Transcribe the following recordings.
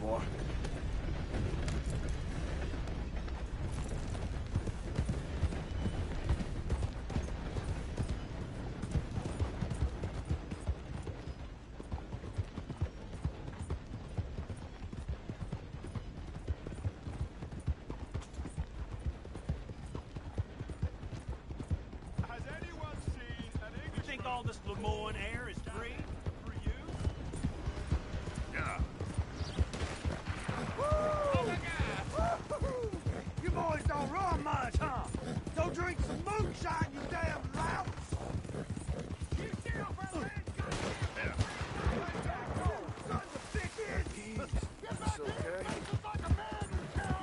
boy. Has anyone seen an English... You think all this Lemoyne air is free? For you? Yeah. You boys don't run much, huh? Don't drink some moonshine, you damn louts! You still sons of bitches! It's okay.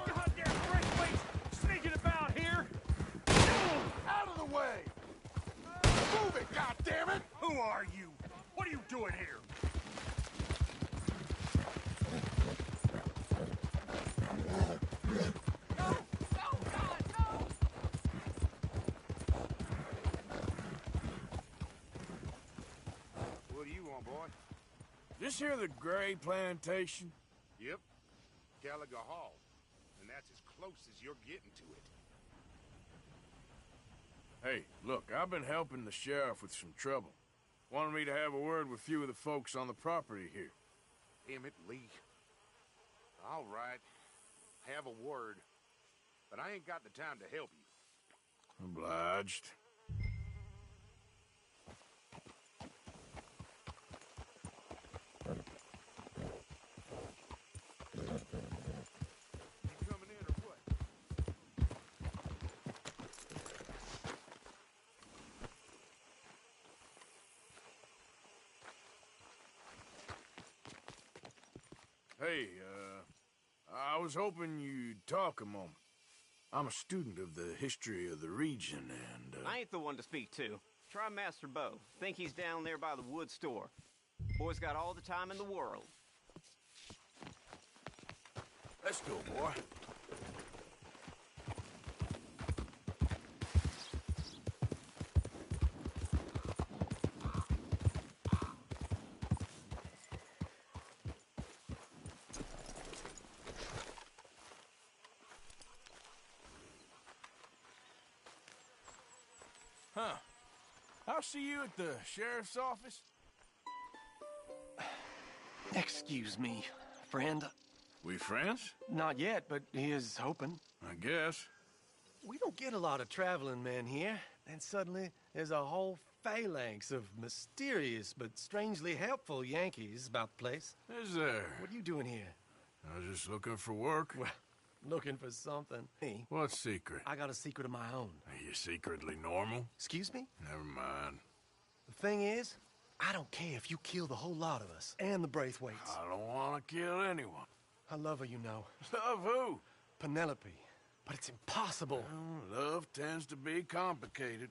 Goddamn breakaways sneaking about here! Out of the way! Move it, goddammit! Who are you? What are you doing here? What do you want, boy? This here the Gray Plantation? Yep. Gallagher Hall. And that's as close as you're getting to it. Hey, look, I've been helping the sheriff with some trouble. Wanted me to have a word with a few of the folks on the property here. Emmett Lee. All right. Have a word. But I ain't got the time to help you. Obliged. You coming in or what? Hey, I was hoping you'd talk a moment. I'm a student of the history of the region, and, I ain't the one to speak to. Try Master Bo. Think he's down there by the wood store. Boy's got all the time in the world. Let's go, boy. Huh. I'll see you at the sheriff's office. Excuse me, friend. We friends? Not yet, but he is hoping. I guess. We don't get a lot of traveling men here. Then suddenly, there's a whole phalanx of mysterious but strangely helpful Yankees about the place. Is there? What are you doing here? I was just looking for work. Well, looking for something. Me? What secret? I got a secret of my own. Are you secretly normal? Excuse me? Never mind. The thing is, I don't care if you kill the whole lot of us and the Braithwaites. I don't want to kill anyone. I love her, you know. Love who? Penelope. But it's impossible. Well, love tends to be complicated.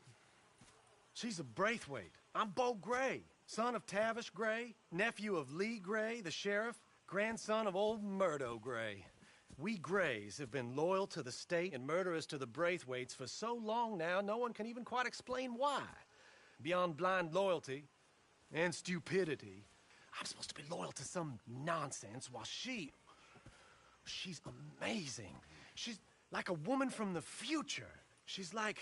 She's a Braithwaite. I'm Bo Gray, son of Tavish Gray, nephew of Lee Gray, the sheriff, grandson of old Murdo Gray. We Grays have been loyal to the state and murderous to the Braithwaites for so long now, no one can even quite explain why. Beyond blind loyalty and stupidity, I'm supposed to be loyal to some nonsense while she's amazing. She's like a woman from the future. She's like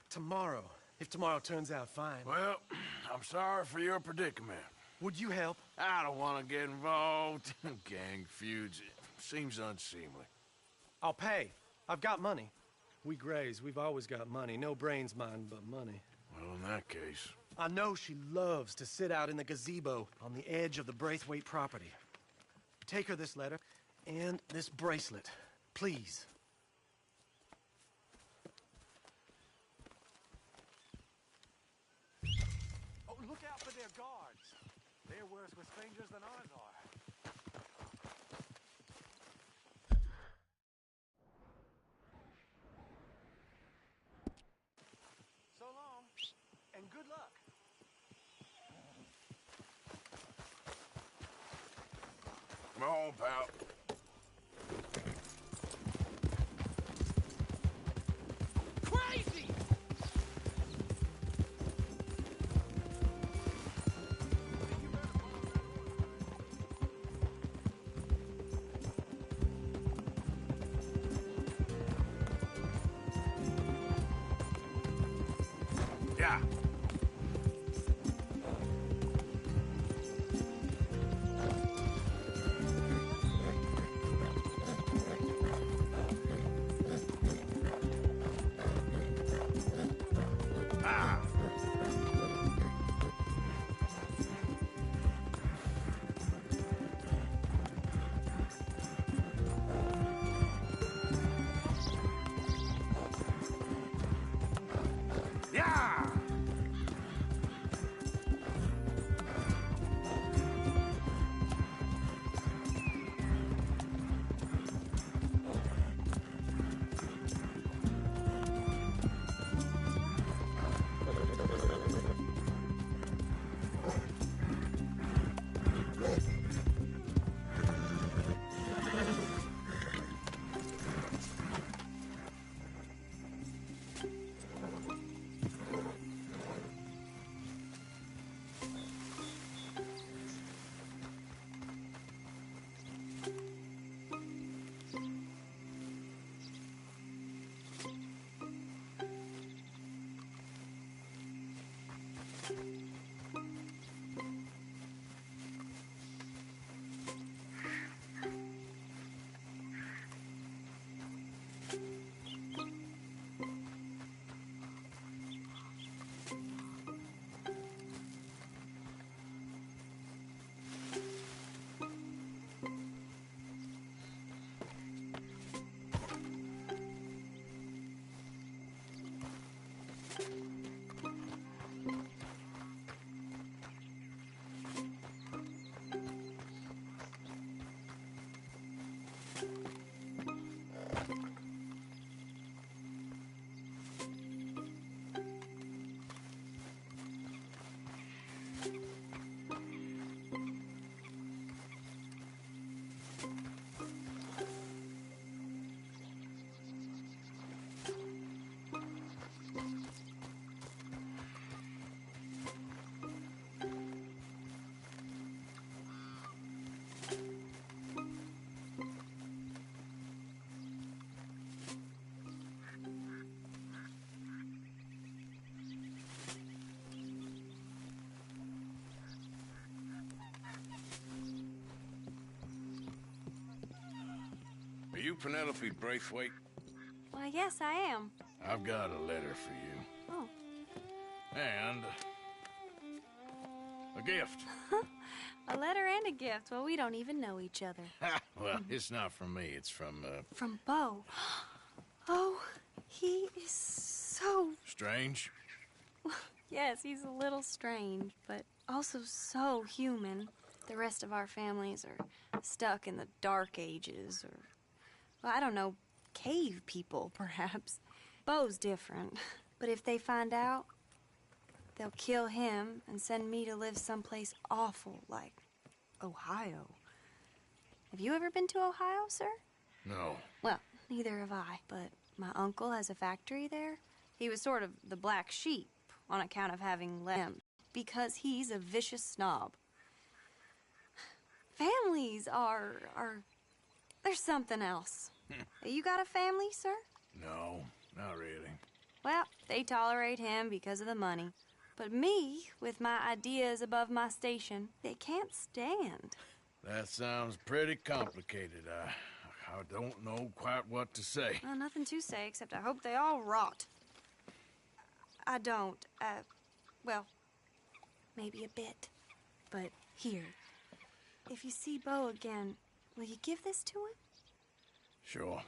tomorrow, if tomorrow turns out fine. Well, I'm sorry for your predicament. Would you help? I don't want to get involved in gang feuds. It seems unseemly. I'll pay. I've got money. We Grays, we've always got money. No brains, mind, but money. Well, in that case... I know she loves to sit out in the gazebo on the edge of the Braithwaite property. Take her this letter and this bracelet, please. Oh, look out for their guards. They're worse with strangers than ours are. So long, and good luck. Come on, pal. Crazy! you Penelope Braithwaite? Why, yes, I am. I've got a letter for you. Oh. And a gift. A letter and a gift. Well, we don't even know each other. Well, it's not from me. It's from, From Bo. Oh, he is so... Strange. Yes, he's a little strange, but also so human. The rest of our families are stuck in the dark ages, or, well, I don't know, cave people, perhaps. Bo's different. But if they find out, they'll kill him and send me to live someplace awful like Ohio. Have you ever been to Ohio, sir? No. Well, neither have I, but my uncle has a factory there. He was sort of the black sheep on account of having lambs, because he's a vicious snob. Families there's something else. You got a family, sir? No, not really. Well, they tolerate him because of the money. But me, with my ideas above my station, they can't stand. That sounds pretty complicated. I don't know quite what to say. Well, nothing to say, except I hope they all rot. I don't, well, maybe a bit. But here, if you see Bo again, will you give this to him? Sure.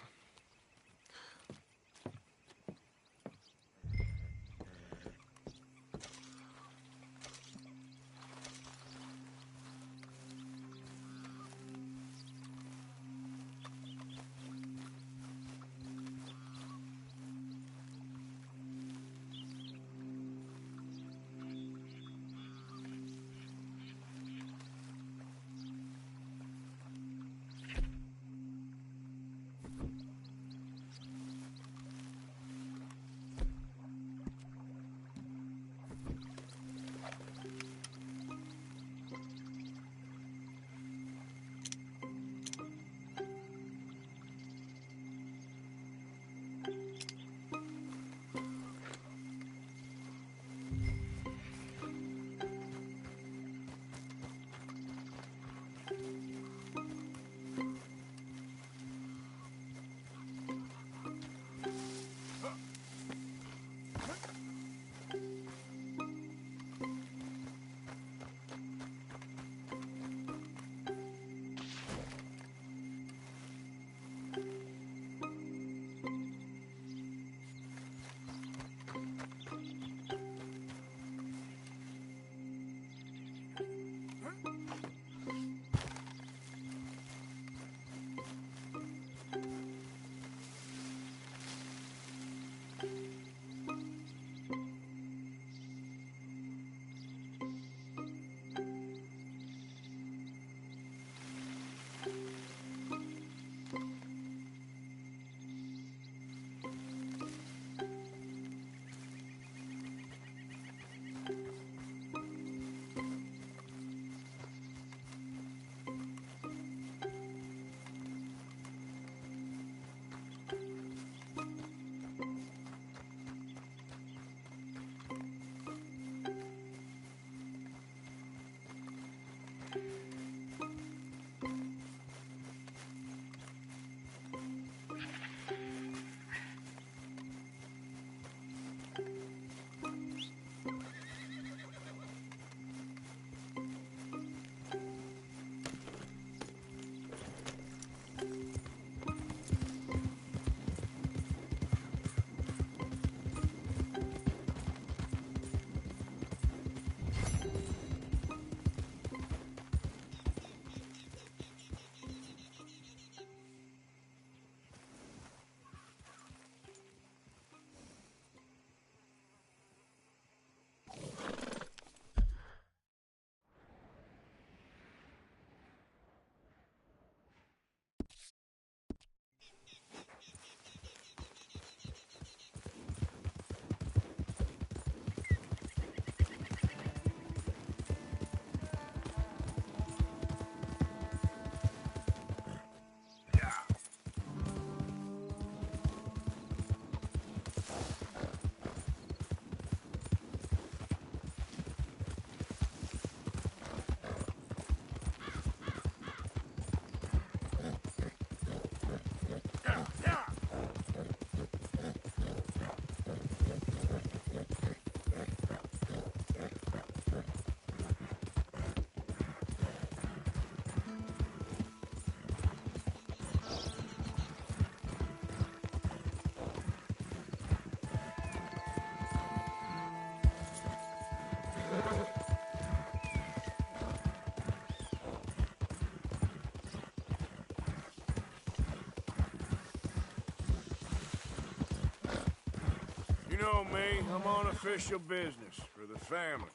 know me. I'm on official business for the family.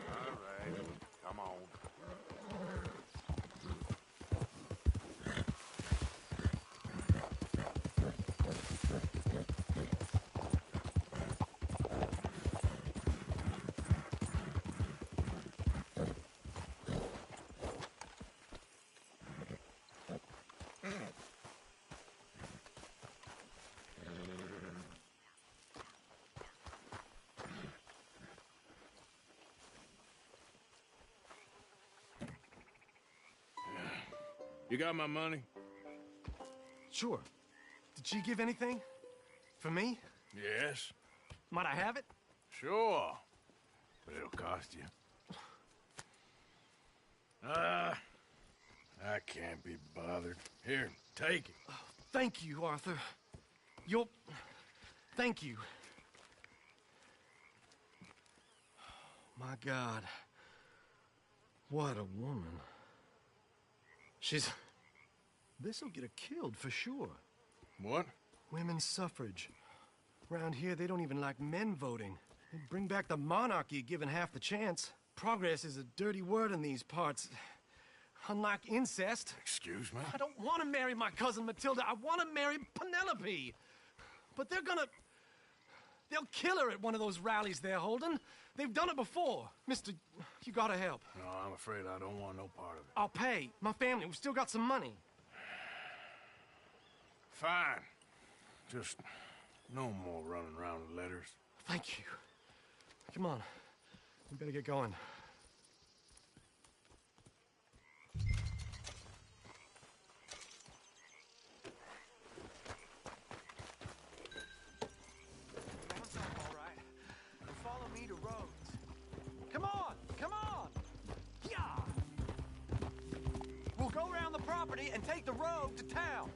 All right, come on. You got my money? Sure. Did she give anything? For me? Yes. Might I have it? Sure. But it'll cost you. I can't be bothered. Here, take it. Thank you, Arthur. You'll... Thank you. My God. What a woman. She's... This'll get her killed for sure. What? Women's suffrage. Around here, they don't even like men voting. They'd bring back the monarchy given half the chance. Progress is a dirty word in these parts. Unlike incest. Excuse me? I don't want to marry my cousin Matilda. I want to marry Penelope. But they're gonna... They'll kill her at one of those rallies they're holding. They've done it before. Mister, you gotta help. No, I'm afraid I don't want no part of it. I'll pay. My family, we've still got some money. Fine. Just no more running around with letters. Thank you. Come on. We better get going. All right. Follow me to Rhodes. Come on! Come on! Yeah! We'll go around the property and take the road to town.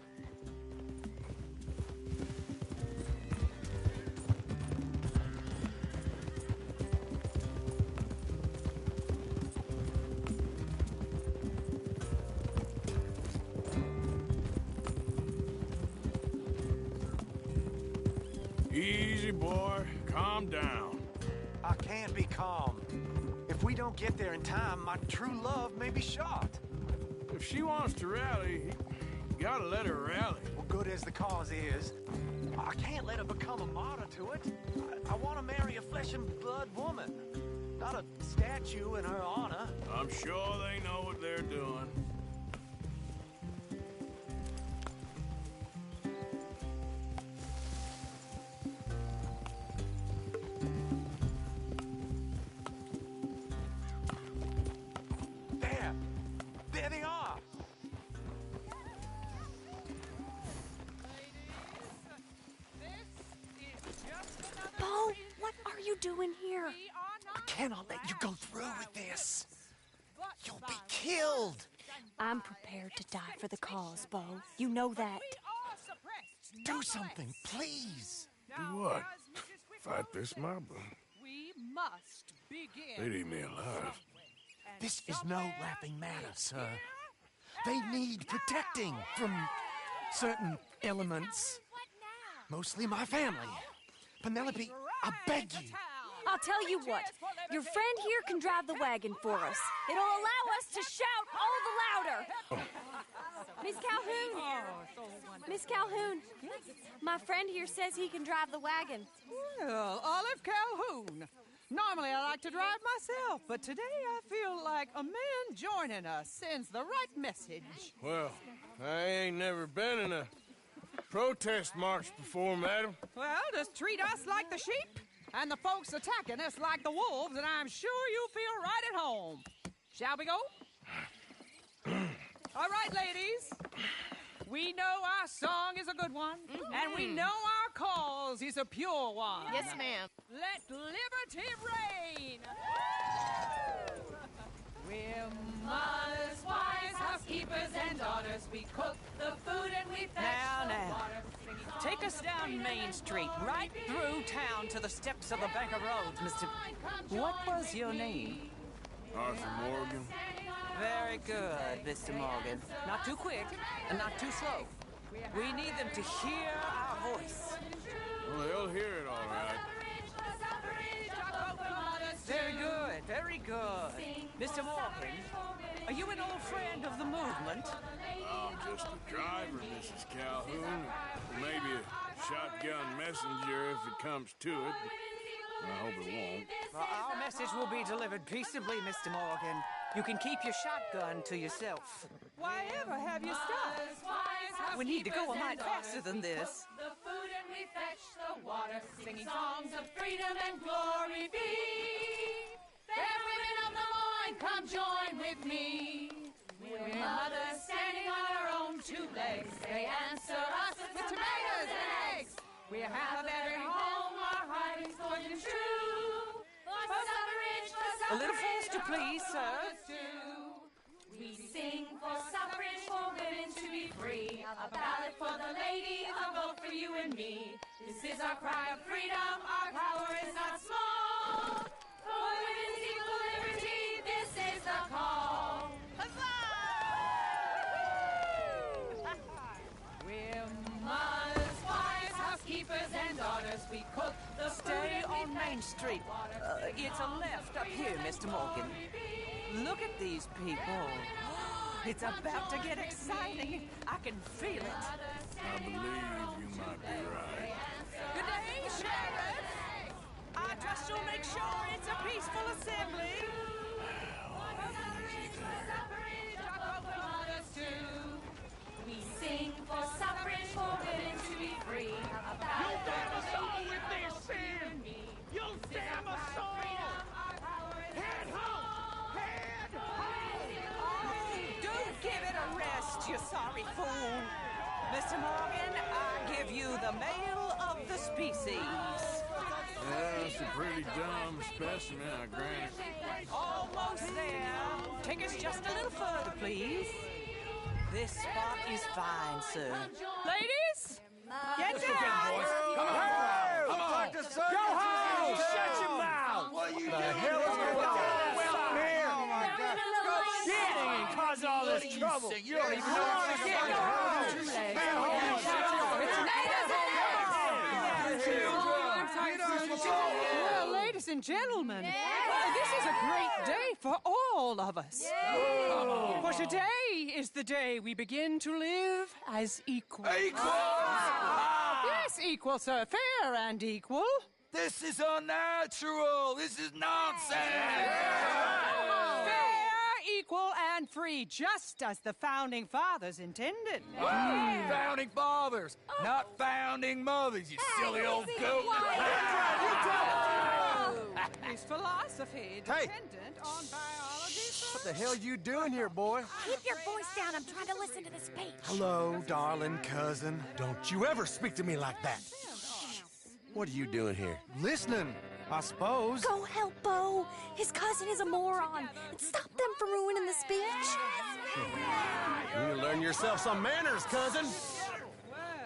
Easy, boy. Calm down. I can't be calm. If we don't get there in time, my true love may be shot. If she wants to rally, you gotta let her rally. Well, good as the cause is, I can't let her become a martyr to it. I want to marry a flesh and blood woman, not a statue in her honor. I'm sure they know what they're doing. There they are. Bo, what are you doing here? I cannot let you go through with this. You'll be killed. I'm prepared to die for the cause, Bo. You know that. Do something, please. Do what? Fight this mob? We must begin. They'd eat me alive. This is no laughing matter, sir. They need protecting from certain elements. Mostly my family. Penelope, I beg you. I'll tell you what. Your friend here can drive the wagon for us. It'll allow us to shout all the louder. Miss Calhoun. Miss Calhoun. My friend here says he can drive the wagon. Well, Olive Calhoun. Normally I like to drive myself, but today I feel like a man joining us sends the right message. Well, I ain't never been in a protest march before, madam. Well, just treat us like the sheep, and the folks attacking us like the wolves, and I'm sure you'll feel right at home. Shall we go? All right, ladies. We know our song is a good one, and we know our cause is a pure one. Yes, ma'am. Let liberty reign! We're mothers, wives, housekeepers, and daughters. We cook the food and we fetch the water. Take us down Main Street, right through town to the steps of the Bank of Rhodes, Mr. What was your name? Arthur Morgan. Very good, Mr. Morgan. Not too quick and not too slow. We need them to hear our voice. Well, they'll hear it all right. good. Mr. Morgan, are you an old friend of the movement? I'm just a driver, Mrs. Calhoun. Maybe a shotgun messenger if it comes to it. I hope it won't. Well, our message will be delivered peaceably, Mr. Morgan. You can keep your shotgun to yourself. Why ever have you stopped? We need to go a mite faster than this. The food and we fetch the water, singing songs of freedom and glory be. Fair women of the morn, come join with me. We're mothers standing on our own two legs. They answer us with tomatoes and eggs. We have every home our hiding fortune true. For suffrage, A little faster, please, sir. we sing for suffrage, for women to be free. A ballad for the lady, a vote for you and me. This is our cry of freedom, our power is not small. For women's equal liberty, this is the call. We're mothers, wives, housekeepers, and daughters. We cook the Stay food and we on Main fetch Street. the water. It's a left up here, Mr. Morgan. Look at these people. It's about to get exciting. I can feel it. I believe you might be right. Good day, Sheriff. I trust you'll make sure it's a peaceful assembly. We sing for suffrage, for women to be free. You damn us all with this sin! You damn us all! Head home! Head home! Do give it a rest, you sorry fool. Mr. Morgan, I give you the male of the species. Yeah, it's a pretty dumb specimen, I grant it. Almost there. Take us just a little further, please. This spot is fine, sir. Ladies, get down! Come on! Go home! Shut your mouth! What are you doing? The hell is going on here? Oh, my God. Shit! And cause all this trouble. You don't even know what's going on. Stay Well, ladies and gentlemen, this is a great day for all of us. For today is the day we begin to live as equals. Yes, equal, sir. Fair and equal. This is unnatural. This is nonsense. Fair, equal, and free, just as the Founding Fathers intended. Founding fathers, not founding mothers, you silly old goat. His philosophy dependent on biology. What the hell you doing here, boy? Keep your voice down. I'm trying to listen to the speech. Hello, darling cousin. Don't you ever speak to me like that. What are you doing here? Listening, I suppose. Go help Bo. His cousin is a moron. And stop them from ruining the speech. You need to learn yourself some manners, cousin.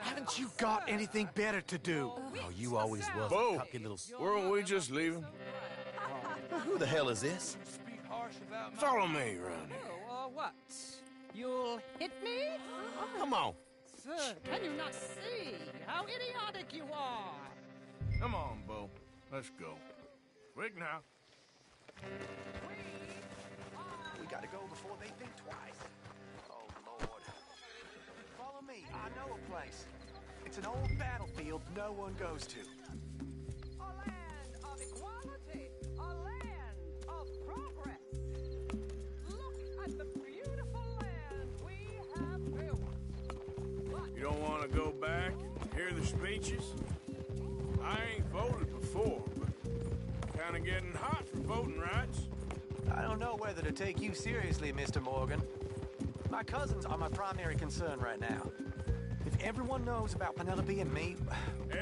Haven't you got anything better to do? Oh, you always was Bo, a cocky little... weren't we just leaving? Who the hell is this? Follow me around here. What? You'll hit me? Come on. Sir, can you not see how idiotic you are? Come on, Bo. Let's go. Quick now. We gotta go before they think twice. Oh, Lord. Follow me. I know a place. It's an old battlefield no one goes to. A land of equality, a land of progress. Look at the beautiful land we have built. You don't want to go back and hear the speeches? I ain't voted before, but kind of getting hot for voting rights. I don't know whether to take you seriously, Mr. Morgan. My cousins are my primary concern right now. If everyone knows about Penelope and me...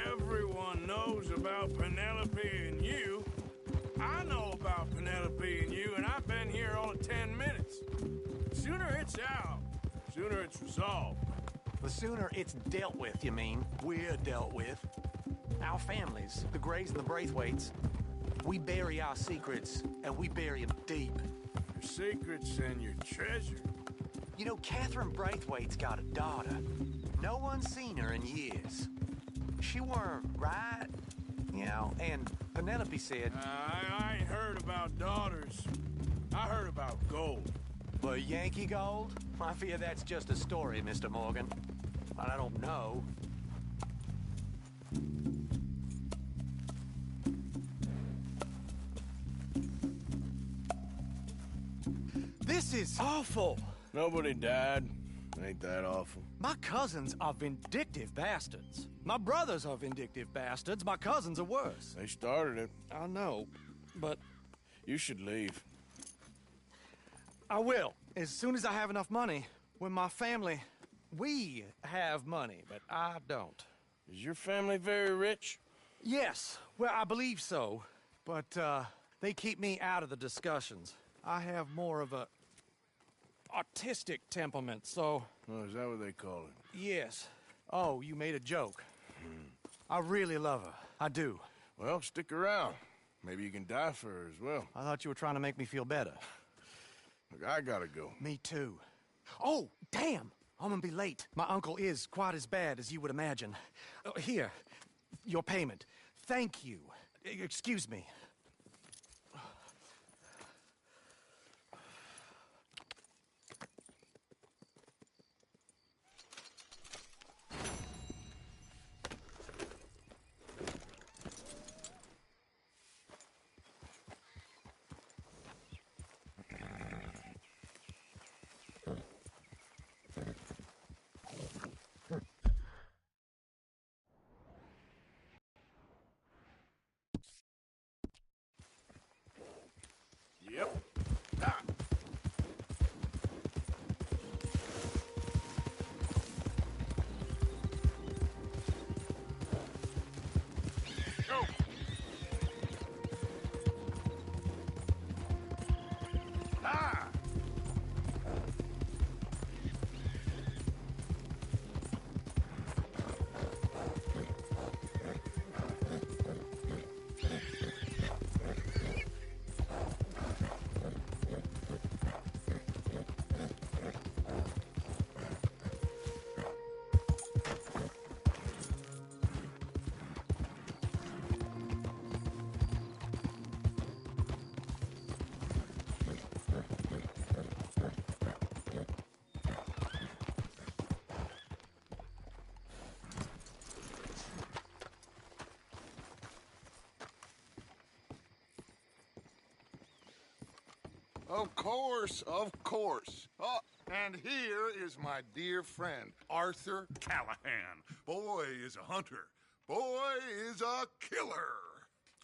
Everyone knows about Penelope and you. I know about Penelope and you, and I've been here all of 10 minutes. Sooner it's out, sooner it's resolved. The sooner it's dealt with, you mean, we're dealt with. Our families, the Grays and the Braithwaites, we bury our secrets, and we bury them deep. Your secrets and your treasure. You know, Catherine Braithwaite's got a daughter. No one's seen her in years. She weren't right, Yeah, and Penelope said... I ain't heard about daughters. I heard about gold. But Yankee gold? I fear that's just a story, Mr. Morgan. I don't know. This is awful. Nobody died. Ain't that awful? My cousins are vindictive bastards. My brothers are vindictive bastards. My cousins are worse. They started it. I know, but You should leave. I will. As soon as I have enough money. When my family... We have money, but I don't. Is your family very rich? Yes. Well, I believe so. But, they keep me out of the discussions. I have more of a... artistic temperament, so... Oh, is that what they call it? Yes. Oh, you made a joke. I really love her. I do. Well, stick around. Maybe you can die for her as well. I thought you were trying to make me feel better. Look, I gotta go. Me too. Oh, damn! I'm gonna be late. My uncle is quite as bad as you would imagine. Here, your payment. Thank you. Excuse me. Yep. Ah. Go. Ah. Of course, of course. Oh, and here is my dear friend, Arthur Callahan. Boy is a hunter. Boy is a killer.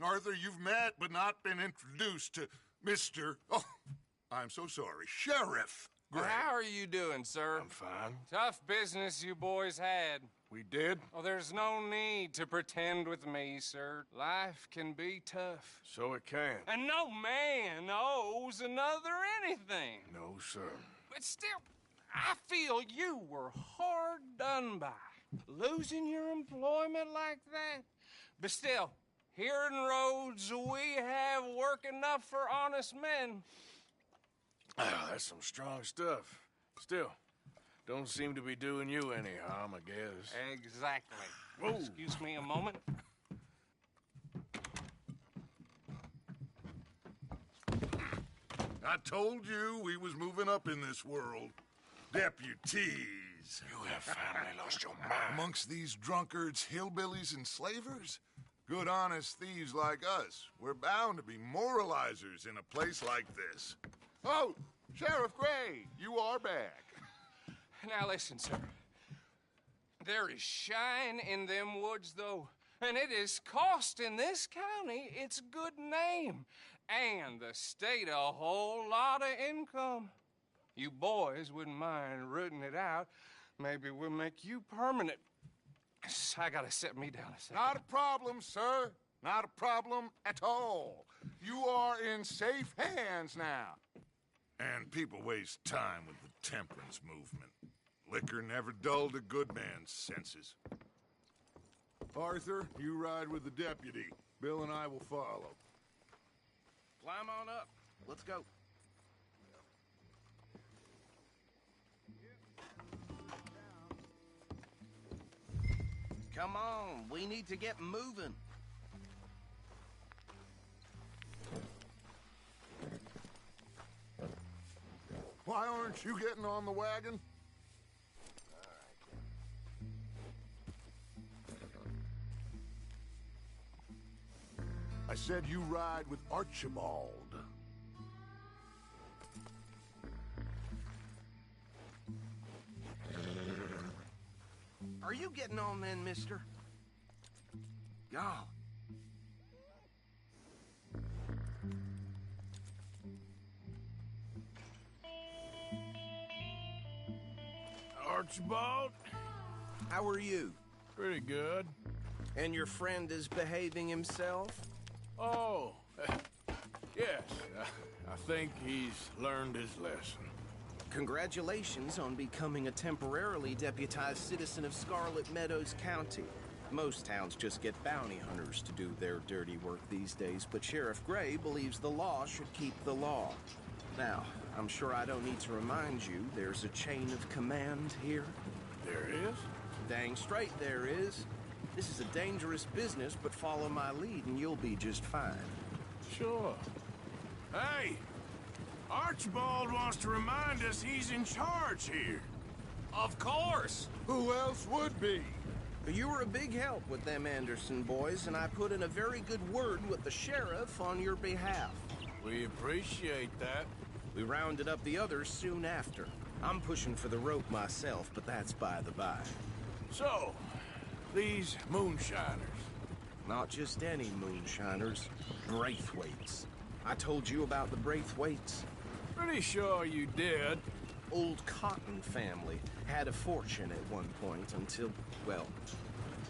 Arthur, you've met but not been introduced to Mr. Oh, I'm so sorry, Sheriff Gray. Well, how are you doing, sir? I'm fine. Tough business you boys had. We did? Oh, there's no need to pretend with me, sir. Life can be tough. So it can. And no man owes another anything. No, sir. But still, I feel you were hard done by. Losing your employment like that. But still, here in Rhodes, we have work enough for honest men. Ah, that's some strong stuff. Still, don't seem to be doing you any harm, I guess. Exactly. Whoa. Excuse me a moment. I told you we was moving up in this world. Deputies. You have finally lost your mind. Amongst these drunkards, hillbillies, and slavers? Good, honest thieves like us. We're bound to be moralizers in a place like this. Oh, Sheriff Gray, you are back. Now listen, sir. There is shine in them woods, though, and it is costing this county its good name and the state a whole lot of income. You boys wouldn't mind rooting it out. Maybe we'll make you permanent. I gotta set me down a second. Not a problem, sir. Not a problem at all. You are in safe hands now. And people waste time with the temperance movement. Liquor never dulled a good man's senses. Arthur, you ride with the deputy. Bill and I will follow. Climb on up. Let's go. Come on, we need to get moving. Why aren't you getting on the wagon? I said you ride with Archibald. Are you getting on then, mister? Y'all. Archibald? How are you? Pretty good. And your friend is behaving himself? Oh, yes. I think he's learned his lesson. Congratulations on becoming a temporarily deputized citizen of Scarlet Meadows County. Most towns just get bounty hunters to do their dirty work these days, but Sheriff Gray believes the law should keep the law. Now, I'm sure I don't need to remind you there's a chain of command here. There is? Dang straight there is. This is a dangerous business, but follow my lead and you'll be just fine. Sure. Hey! Archibald wants to remind us he's in charge here. Of course! Who else would be? You were a big help with them Anderson boys, and I put in a very good word with the sheriff on your behalf. We appreciate that. We rounded up the others soon after. I'm pushing for the rope myself, but that's by the by. So, these moonshiners. Not just any moonshiners. Braithwaites. I told you about the Braithwaites. Pretty sure you did. Old Cotton family had a fortune at one point until, well,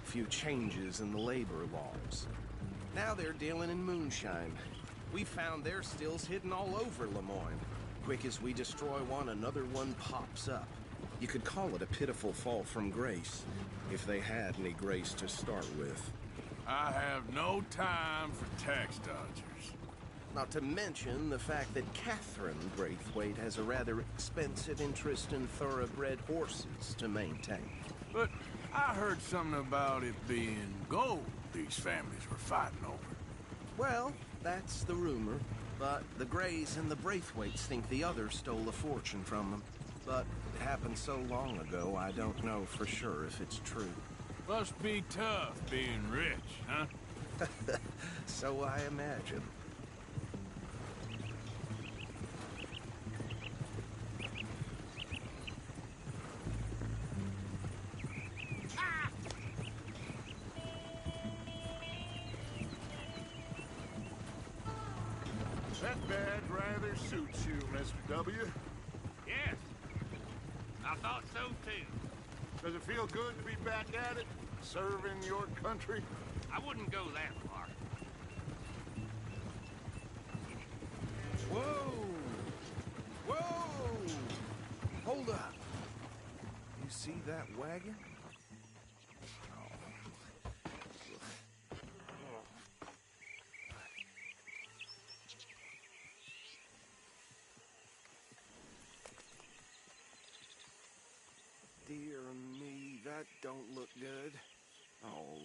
a few changes in the labor laws. Now they're dealing in moonshine. We found their stills hidden all over Lemoyne. Quick as we destroy one, another one pops up. You could call it a pitiful fall from grace, if they had any grace to start with. I have no time for tax dodgers. Not to mention the fact that Catherine Braithwaite has a rather expensive interest in thoroughbred horses to maintain. But I heard something about it being gold these families were fighting over. Well, that's the rumor. But the Grays and the Braithwaites think the others stole a fortune from them. But it happened so long ago, I don't know for sure if it's true. Must be tough being rich, huh? So I imagine. That badge rather suits you, Mr. W. Yes, I thought so too. Does it feel good to be back at it, serving your country? I wouldn't go that far. Whoa! Whoa! Hold up. You see that wagon? Dear me, that don't look good. Oh.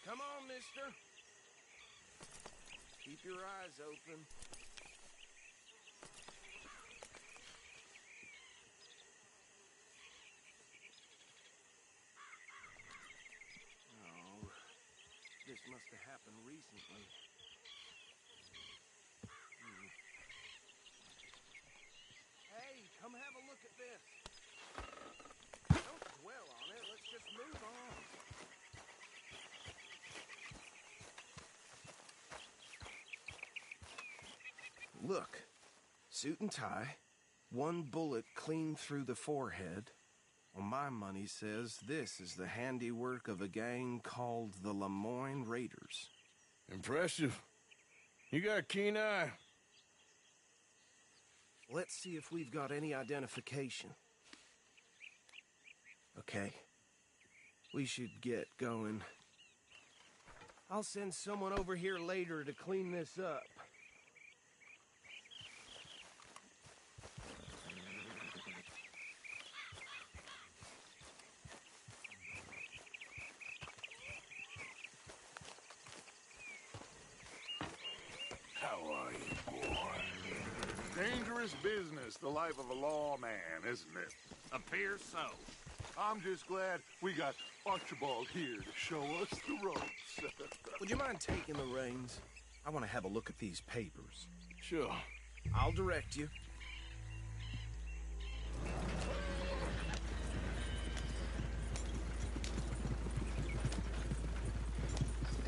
Come on, mister. Keep your eyes open. Oh, this must have happened recently. Hey, come have a look at this. Don't dwell on it. Let's just move on. Look. Suit and tie. One bullet clean through the forehead. Well, my money says this is the handiwork of a gang called the Lemoyne Raiders. Impressive. You got a keen eye. Let's see if we've got any identification. Okay. We should get going. I'll send someone over here later to clean this up. How are you, boy? Dangerous business, the life of a lawman, isn't it? Appears so. I'm just glad we got Archibald here to show us the ropes. Would you mind taking the reins? I want to have a look at these papers. Sure. I'll direct you.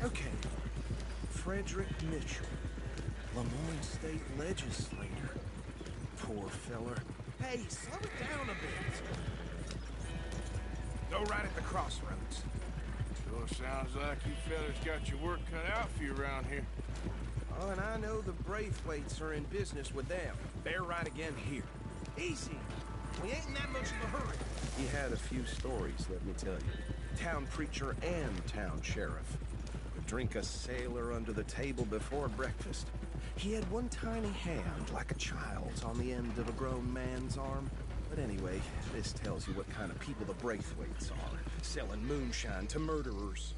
Okay. Frederick Mitchell, Lemoyne State Legislator. Poor feller. Hey, slow it down a bit. Go right at the crossroads. Sure sounds like you fellas got your work cut out for you around here. Oh, and I know the Braithwaites are in business with them. Bear right again here. Easy. We ain't in that much of a hurry. He had a few stories, let me tell you. Town preacher and town sheriff. Could drink a sailor under the table before breakfast. He had one tiny hand, like a child's, on the end of a grown man's arm. But anyway, this tells you what kind of people the Braithwaites are. Selling moonshine to murderers.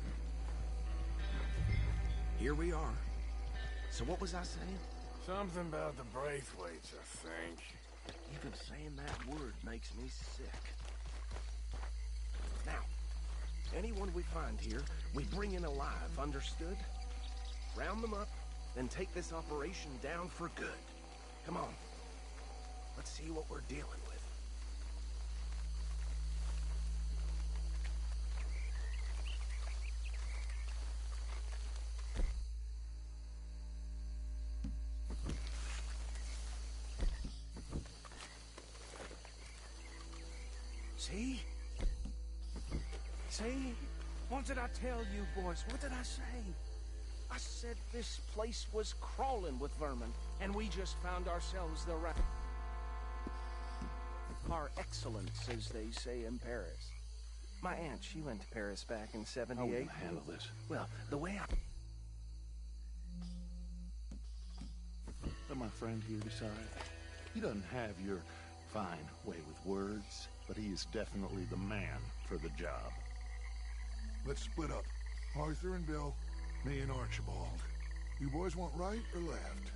Here we are. So what was I saying? Something about the Braithwaites, I think. Even saying that word makes me sick. Now, anyone we find here, we bring in alive, understood? Round them up, then take this operation down for good. Come on. Let's see what we're dealing with. See? See? What did I tell you, boys? What did I say? I said this place was crawling with vermin, and we just found ourselves the right... Par excellence, as they say in Paris. My aunt, she went to Paris back in '78. How will you handle this? Well, the way I... Let my friend here decide. He doesn't have your fine way with words, but he is definitely the man for the job. Let's split up. Arthur and Bill, me and Archibald. You boys want right or left?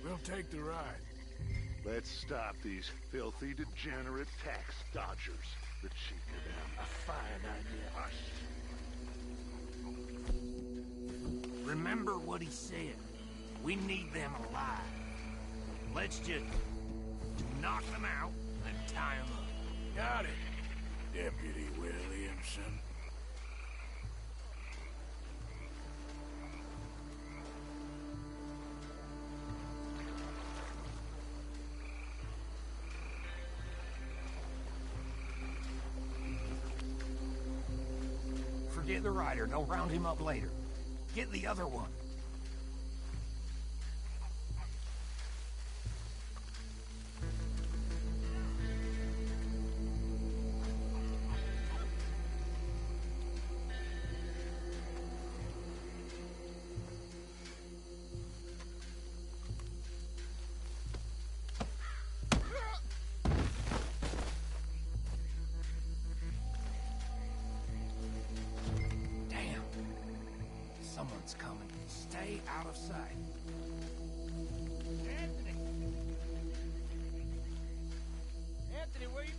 We'll take the ride. Let's stop these filthy, degenerate tax dodgers. The chief of them. A fine idea. Remember what he said. We need them alive. Let's just knock them out and tie them up. Got it, Deputy Williamson. Forget the rider. Don't round him up later. Get the other one. Someone's coming. Stay out of sight. Anthony! Anthony, where you...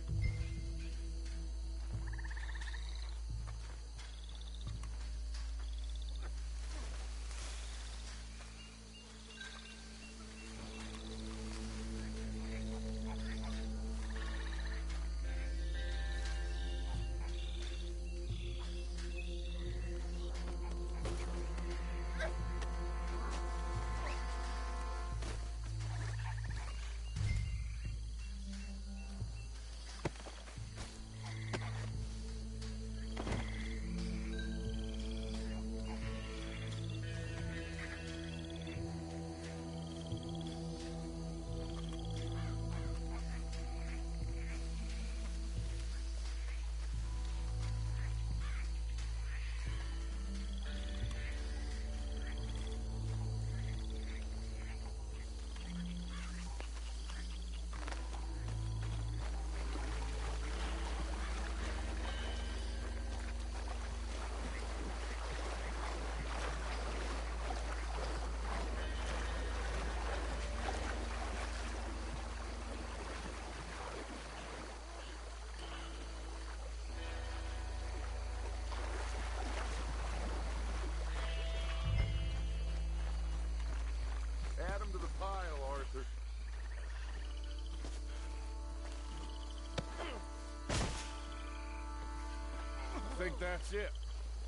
think that's it.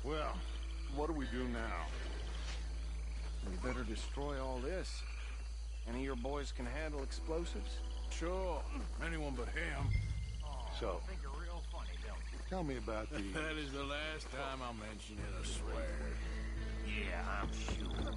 Well, what do we do now? We better destroy all this. Any of your boys can handle explosives? Sure. Anyone but him. So, think you're real funny, don't you? tell me about the... That is the last time I'll mention it, I swear. Yeah, I'm sure.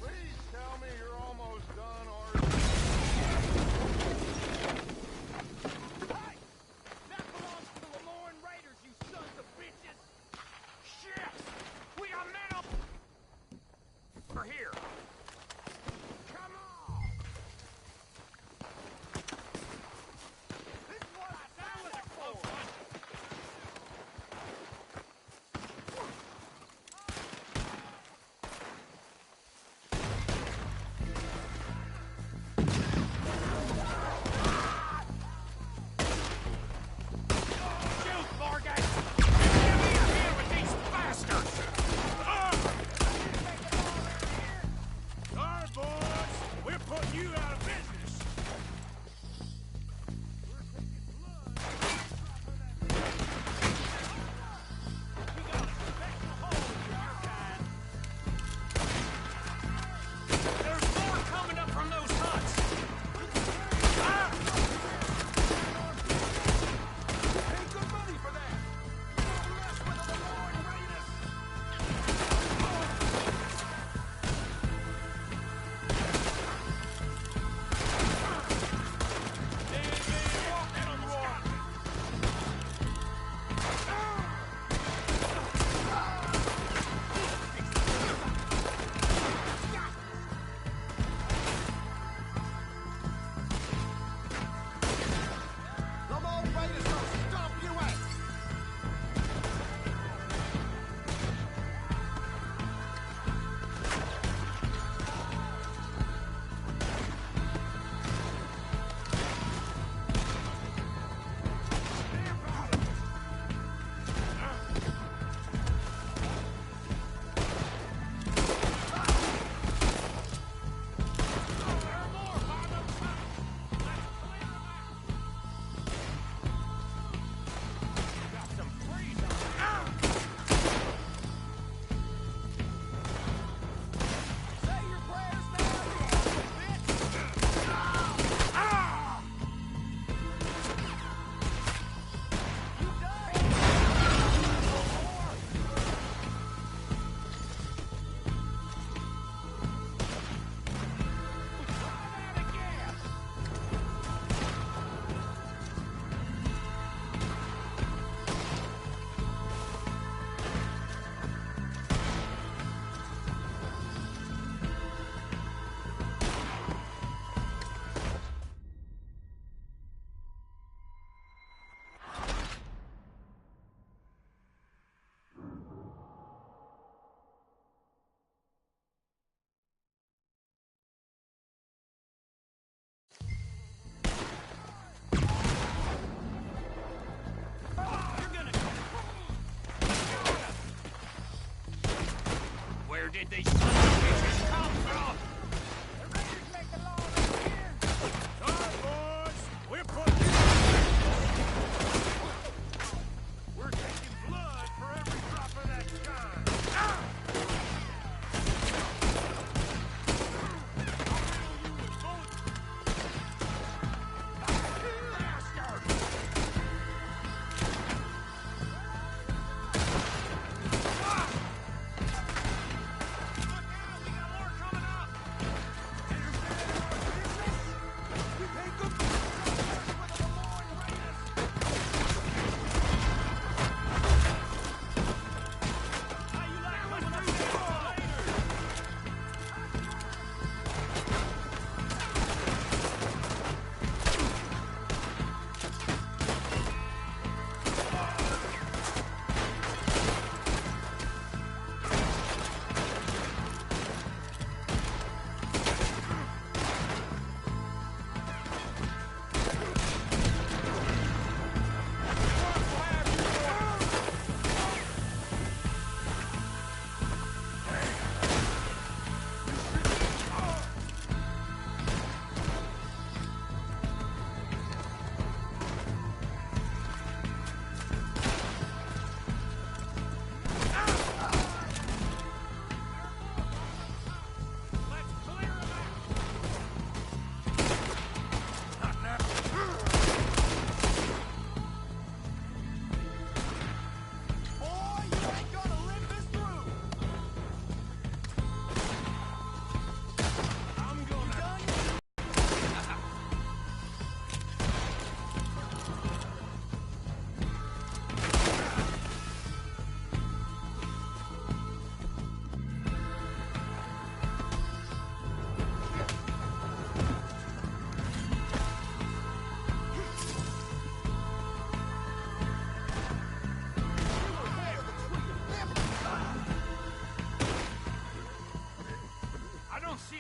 Please tell me you're almost done, Arthur. Hey! That belongs to the Lemoyne Raiders, you sons of bitches! Shit! We got men up... We're here. Come on! This is what I said was for! Shoot, Morgan! Get me in here with these bastards! All right, boys. We're putting you out of business. There's more coming up from those huts! Pay good money for that! Don't mess with the Lemoyne Raiders! Lemoyne Raiders will stomp you out! Say your prayers now, bitch! You done? Run out of gas! Where did these sons of bitches come from? All right, boys. We're putting We're taking blood for every drop of that shine.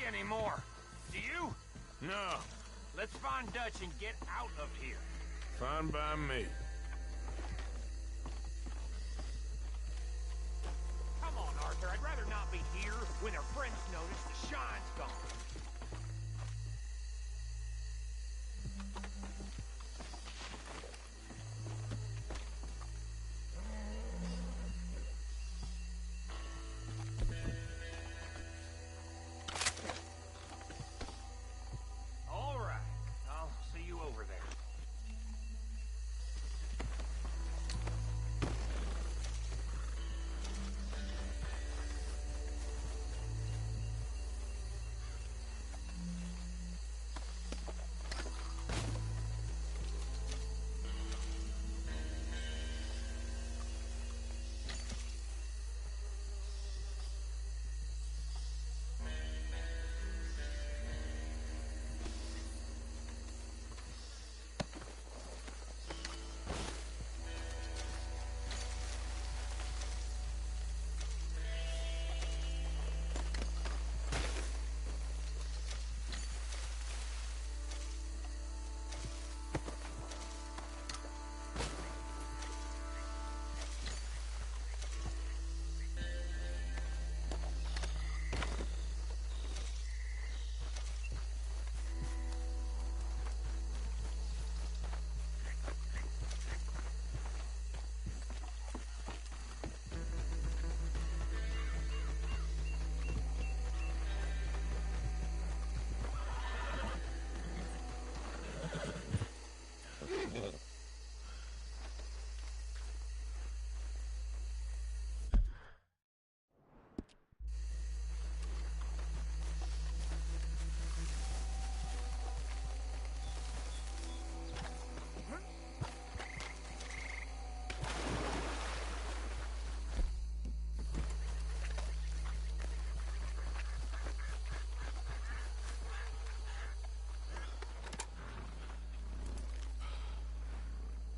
anymore. Do you? No. Let's find Dutch and get out of here. Fine by me. Come on, Arthur. I'd rather not be here when our friends notice the shine's gone. All right. I'll see you over there.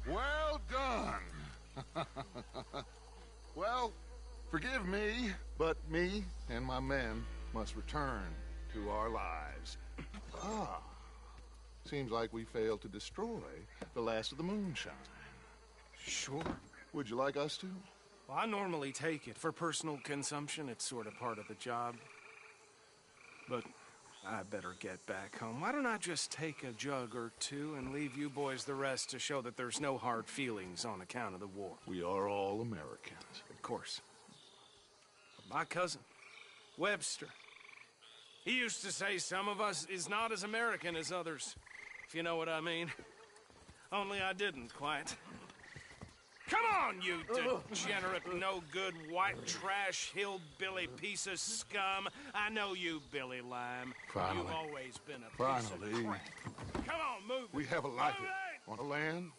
Well done. Well, forgive me, but me and my men must return to our lives. Ah, seems like we failed to destroy the last of the moonshine. Sure. Would you like us to? Well, I normally take it. For personal consumption, it's sort of part of the job. But I better get back home. Why don't I just take a jug or two and leave you boys the rest to show that there's no hard feelings on account of the war? We are all Americans. Of course. My cousin, Webster, he used to say some of us is not as American as others, if you know what I mean. Only I didn't quite. Come on, you degenerate, no-good, white trash, hillbilly piece of scum. I know you, Billy Lime. Finally. You've always been a piece of crap. Come on, move We it. haven't liked Move it. On a land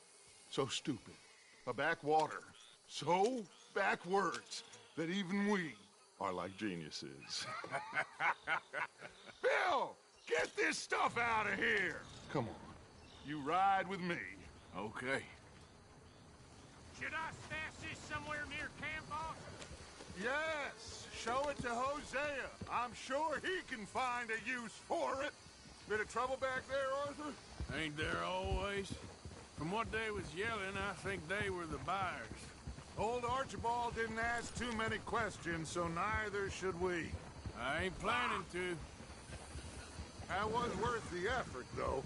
so stupid. A backwater so backwards that even we are like geniuses. Bill, get this stuff out of here. Come on. You ride with me. Okay. Should I stash this somewhere near camp, boss? Yes, show it to Hosea. I'm sure he can find a use for it. Bit of trouble back there, Arthur? Ain't there always? From what they was yelling, I think they were the buyers. Old Archibald didn't ask too many questions, so neither should we. I ain't planning to. That was worth the effort, though.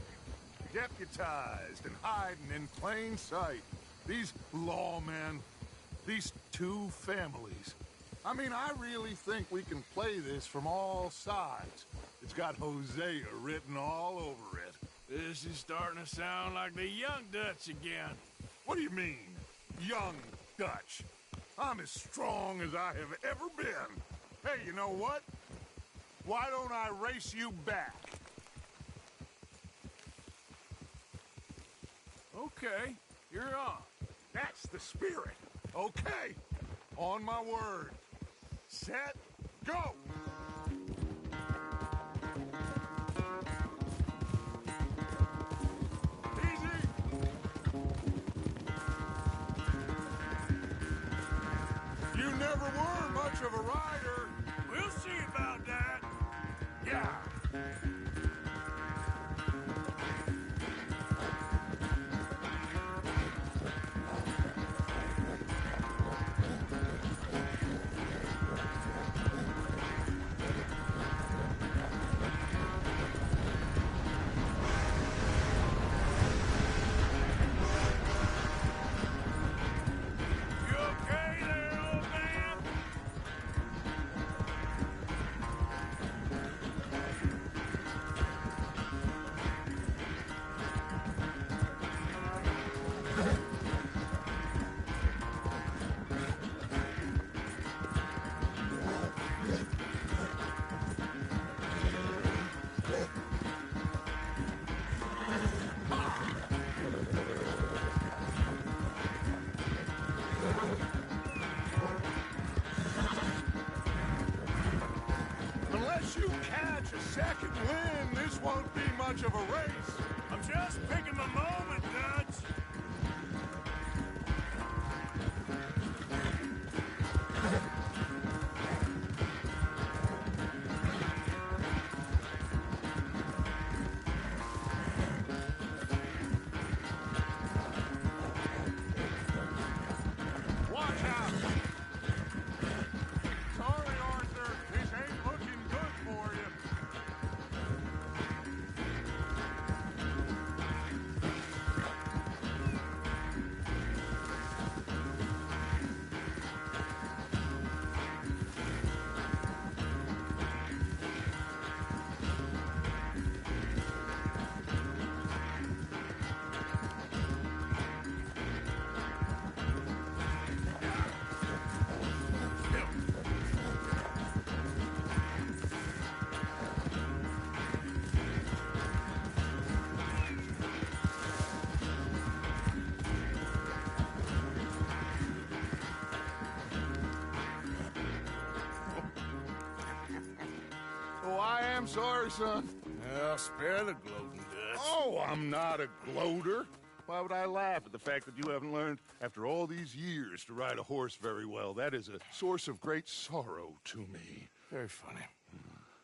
Deputized and hiding in plain sight. These lawmen, these two families. I mean, I really think we can play this from all sides. It's got Hosea written all over it. This is starting to sound like the young Dutch again. What do you mean, young Dutch? I'm as strong as I have ever been. Hey, you know what? Why don't I race you back? Okay, you're on. That's the spirit. Okay, on my word. Set, go! Easy! You never were much of a rider. We'll see about that. Yeah. Once you catch a second wind, this won't be much of a race. I'm just picking the moment, Dutch. Watch out! Sorry, Arthur. This ain't looking good for you. Oh, I am sorry, son. Well, spare the gloating, Dutch. Oh, I'm not a gloater. Why would I laugh at the fact that you haven't learned, after all these years, to ride a horse very well? That is a source of great sorrow to me. Very funny.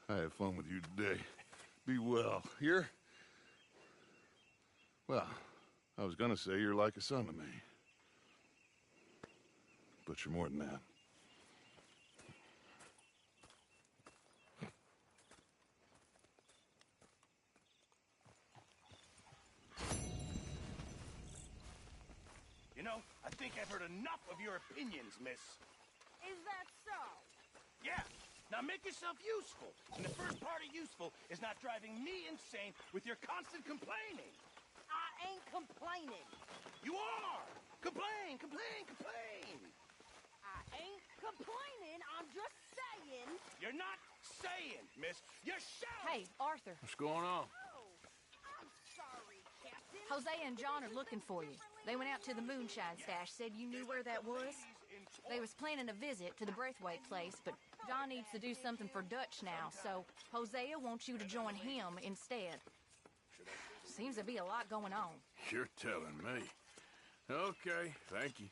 I had fun with you today. Be well. Here? Well, I was gonna say you're like a son to me. But you're more than that. You know, I think I've heard enough of your opinions, miss. Is that so? Yeah. Now make yourself useful. And the first part of useful is not driving me insane with your constant complaining. I ain't complaining. You are! Complain, complain, complain! I ain't complaining. I'm just saying. You're not saying, miss. You're shouting! Hey, Arthur. What's going on? Oh, I'm sorry, Captain. Hosea and John are looking for you. They went out to the moonshine stash, said you knew where that was. They was planning a visit to the Braithwaite place, but John needs to do something for Dutch now, so Hosea wants you to join him instead. Seems to be a lot going on. You're telling me. Okay, thank you.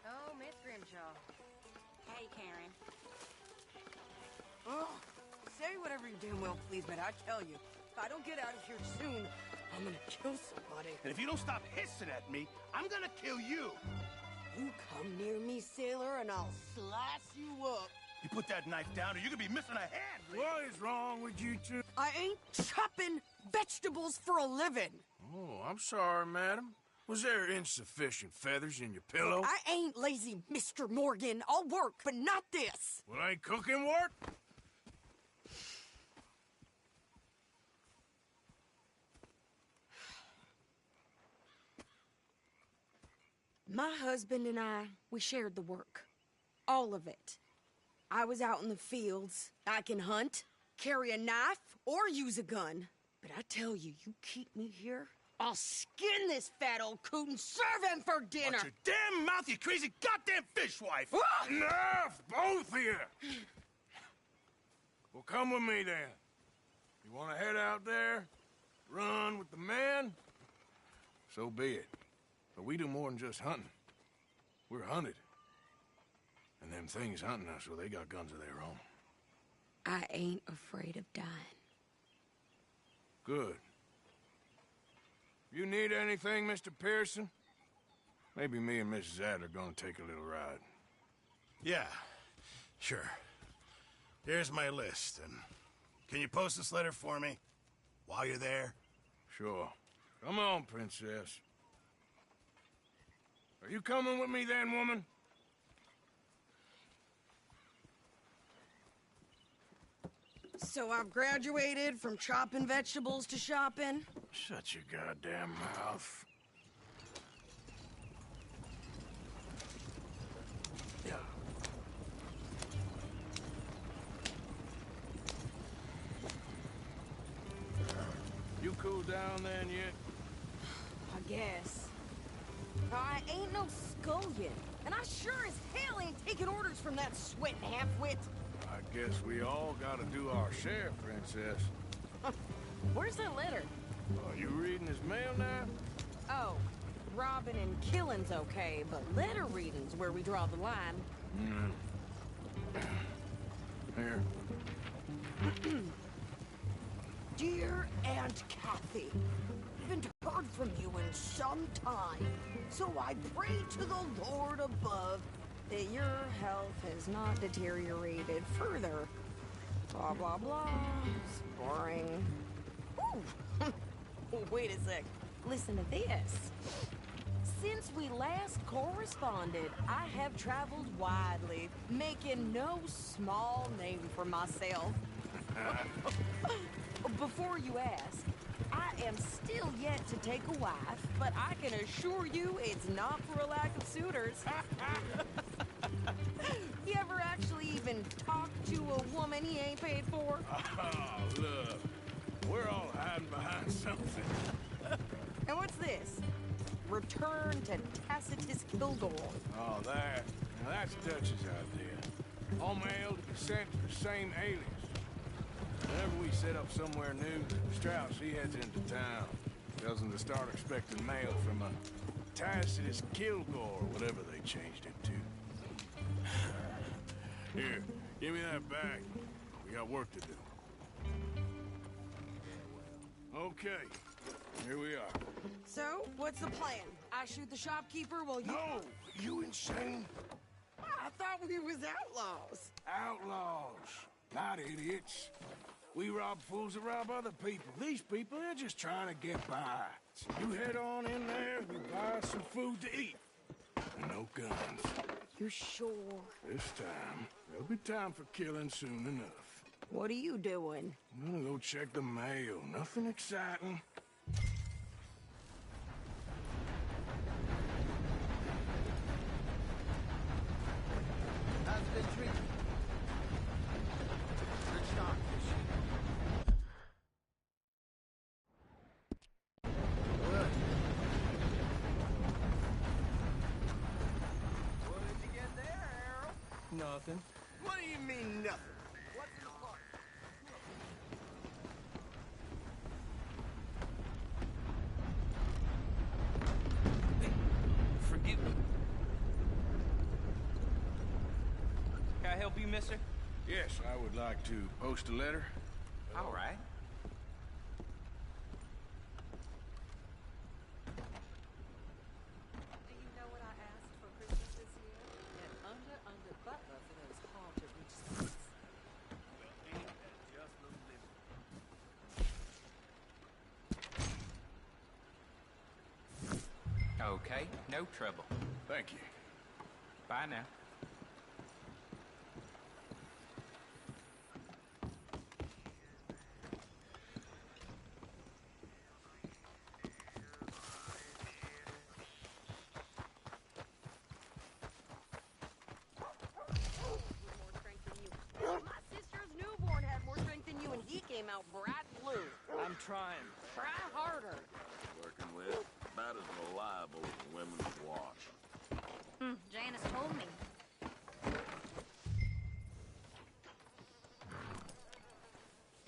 Oh, Miss Grimshaw. Hey, Karen. Oh, say whatever you damn well please, but I tell you, if I don't get out of here soon, I'm gonna kill somebody. And if you don't stop hissing at me, I'm gonna kill you. You come near me, sailor, and I'll slice you up. You put that knife down or you're gonna be missing a hand. What is wrong with you two? I ain't chopping vegetables for a living. Oh, I'm sorry, madam. Was there insufficient feathers in your pillow? I ain't lazy, Mr. Morgan. I'll work, but not this. Well, ain't cooking work? My husband and I, we shared the work. All of it. I was out in the fields. I can hunt, carry a knife, or use a gun. But I tell you, you keep me here, I'll skin this fat old coot and serve him for dinner. Watch your damn mouth, you crazy goddamn fishwife! Enough, both of you! Well, come with me then. You want to head out there, run with the men? So be it. But we do more than just hunting. We're hunted. And them things hunting us, well, they got guns of their own. I ain't afraid of dying. Good. You need anything, Mr. Pearson? Maybe me and Mrs. Adler are gonna take a little ride. Yeah, sure. Here's my list, and can you post this letter for me while you're there? Sure. Come on, Princess. Are you coming with me then, woman? So I've graduated from chopping vegetables to shopping? Shut your goddamn mouth. Yeah. You cool down then yet? I guess. I ain't no scullion, and I sure as hell ain't taking orders from that sweating half-wit. I guess we all gotta do our share, Princess. Where's that letter? Are you reading his mail now? Oh, robbing and killing's okay, but letter reading's where we draw the line. Here. Dear Aunt Kathy, haven't heard from you in some time, so I pray to the Lord above that your health has not deteriorated further. Blah, blah, blah. It's boring. Ooh. Wait a sec. Listen to this. Since we last corresponded, I have traveled widely, making no small name for myself. Before you ask, I am still yet to take a wife, but I can assure you it's not for a lack of suitors. You ever actually even talk to a woman he ain't paid for? Oh, look. We're all hiding behind something. And what's this? Return to Tacitus Kilgore. Oh, that. Now, that's Dutch's idea. All mail to be sent to the same alias. Whenever we set up somewhere new, Strauss, he heads into town. Tells them to start expecting mail from a Tacitus Kilgore, whatever they changed it to. Here, give me that back. We got work to do. Okay, here we are. So, what's the plan? I shoot the shopkeeper while you... No! You insane? I thought we was outlaws. Outlaws, not idiots. We rob fools that rob other people. These people, they're just trying to get by. So you head on in there, you buy some food to eat. And no guns. You're sure? This time, there'll be time for killing soon enough. What are you doing? I'm gonna go check the mail. Nothing exciting. How's it been treated? Good shot, Good. What did you get there, Harold? Nothing. What do you mean, nothing? What's in the box? Forgive me. Can I help you, mister? Yes, I would like to post a letter. All right. Do you know what I asked for Christmas this year? An under butler for those haunted roots. Okay, no trouble. Thank you. Bye now. My sister's newborn had more strength than you, and he came out bright blue. I'm trying. Try harder. Working with about as reliable as a women's wash. Janice told me.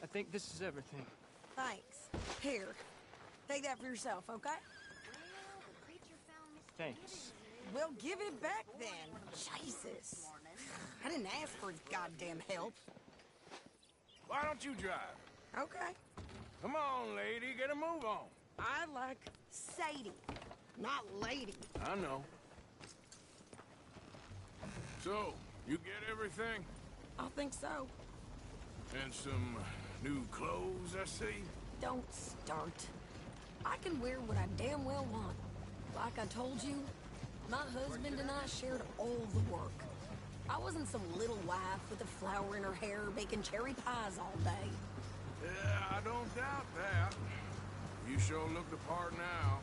I think this is everything. Thanks. Here. Take that for yourself, okay? Thanks. Well, give it back then. Jesus. I didn't ask for his goddamn help. Why don't you drive? Okay. Come on, lady, get a move on. I like Sadie, not lady. I know. So, you get everything? I think so. And some new clothes, I see? Don't start. I can wear what I damn well want. Like I told you, my husband and I shared all the work. I wasn't some little wife with a flower in her hair baking cherry pies all day. Yeah, I don't doubt that. You sure look the part now.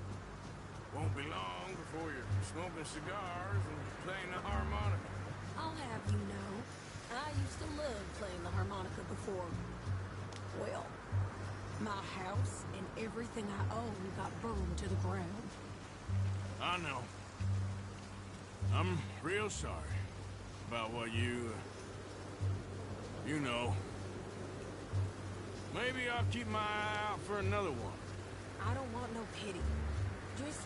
Won't be long before you're smoking cigars and playing the harmonica. I'll have you know, I used to love playing the harmonica before. Well, my house and everything I own got burned to the ground. I know. I'm real sorry about what you know. Maybe I'll keep my eye out for another one. I don't want no pity. Just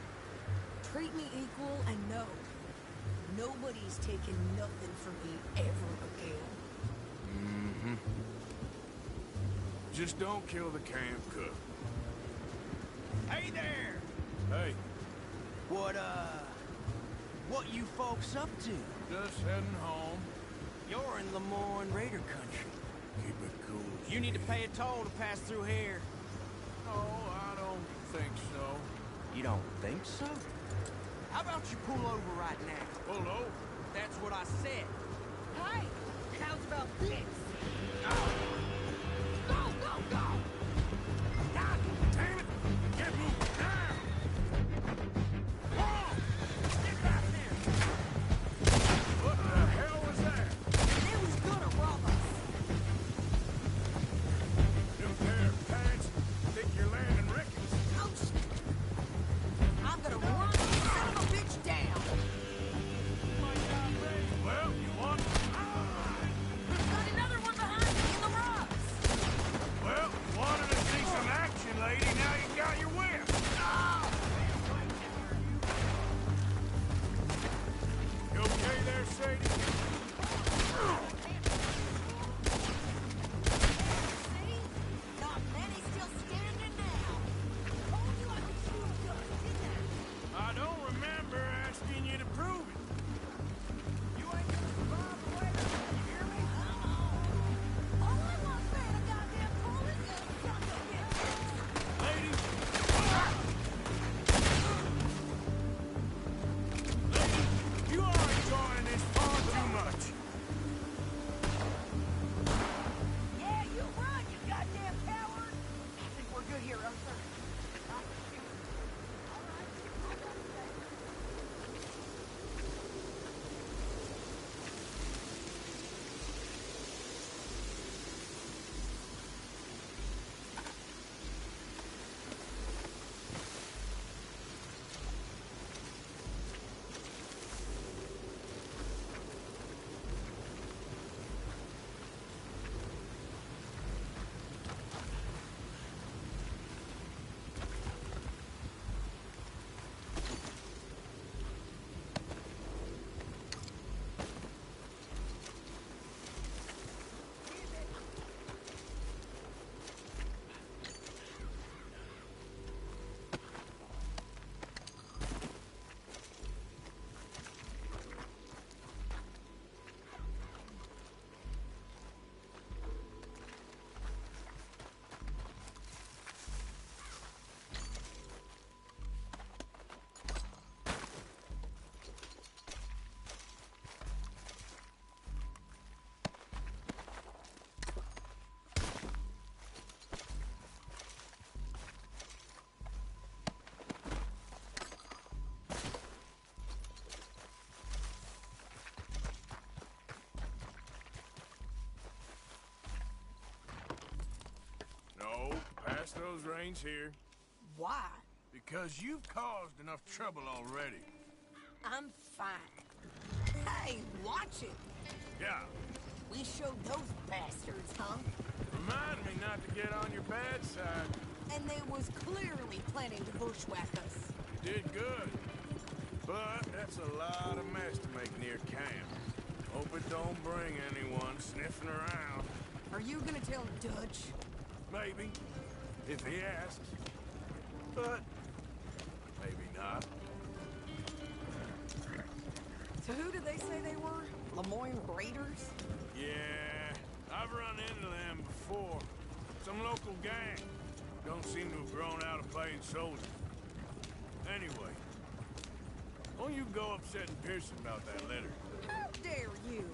treat me equal and know nobody's taking nothing from me ever again. Mm-hmm. Just don't kill the camp cook. Hey there! Hey. What you folks up to? Just heading home. You're in Lemoyne Raider country. Keep it cool. You need to pay a toll to pass through here. No, I don't think so. You don't think so? How about you pull over right now? Pull over? That's what I said. Hey, how's about this? Go, go, go! God damn it! Get moving now! Come on! Get back there! What the hell was that? They was gonna rob us. Them pair of pants think you're landing Ricketts. Oh, I'm gonna run this son of a bitch down. Well, you want? Got another one behind me in the rocks. Well, you wanted to see some action, lady. Now you got your whip. You okay there, Sadie? See? Not many still standing now. Told you I could shoot a gun, didn't I? I don't remember asking you to prove it. You ain't gonna survive the weather, you hear me? All I want is a goddamn bullet, you son of a bitch. Lady! Lady, you are enjoying this far too much. Yeah, you run, you goddamn coward. I think we're good here, Arthur. No, pass those reins here. Why? Because you've caused enough trouble already. I'm fine. Hey, watch it. Yeah. We showed those bastards, huh? Remind me not to get on your bad side. And they was clearly planning to bushwhack us. You did good. But that's a lot of mess to make near camp. Hope it don't bring anyone sniffing around. Are you gonna tell Dutch? Maybe, if he asks. But maybe not. So who did they say they were? Lemoyne Raiders? Yeah, I've run into them before. Some local gang. Don't seem to have grown out of playing soldiers. Anyway, Don't you go upsetting Pearson about that letter. How dare you?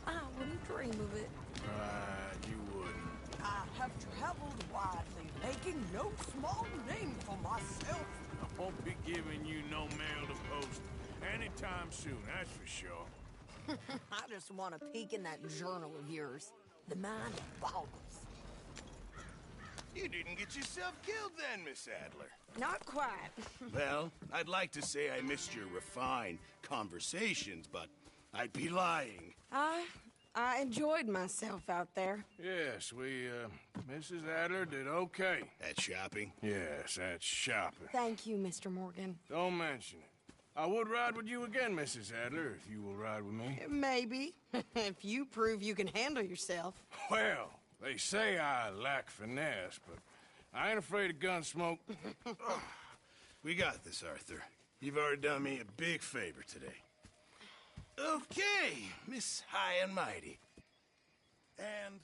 I wouldn't dream of it. Right, you wouldn't. I have traveled widely, making no small name for myself. I won't be giving you no mail to post anytime soon, that's for sure. I just want a peek in that journal of yours. The mind boggles. You didn't get yourself killed then, Miss Adler. Not quite. Well, I'd like to say I missed your refined conversations, but I'd be lying. I enjoyed myself out there. Yes, Mrs. Adler did okay. At shopping? Yes, at shopping. Thank you, Mr. Morgan. Don't mention it. I would ride with you again, Mrs. Adler, if you will ride with me. Maybe. If you prove you can handle yourself. Well, they say I lack finesse, but I ain't afraid of gun smoke. We got this, Arthur. You've already done me a big favor today. Okay, Miss High and Mighty. And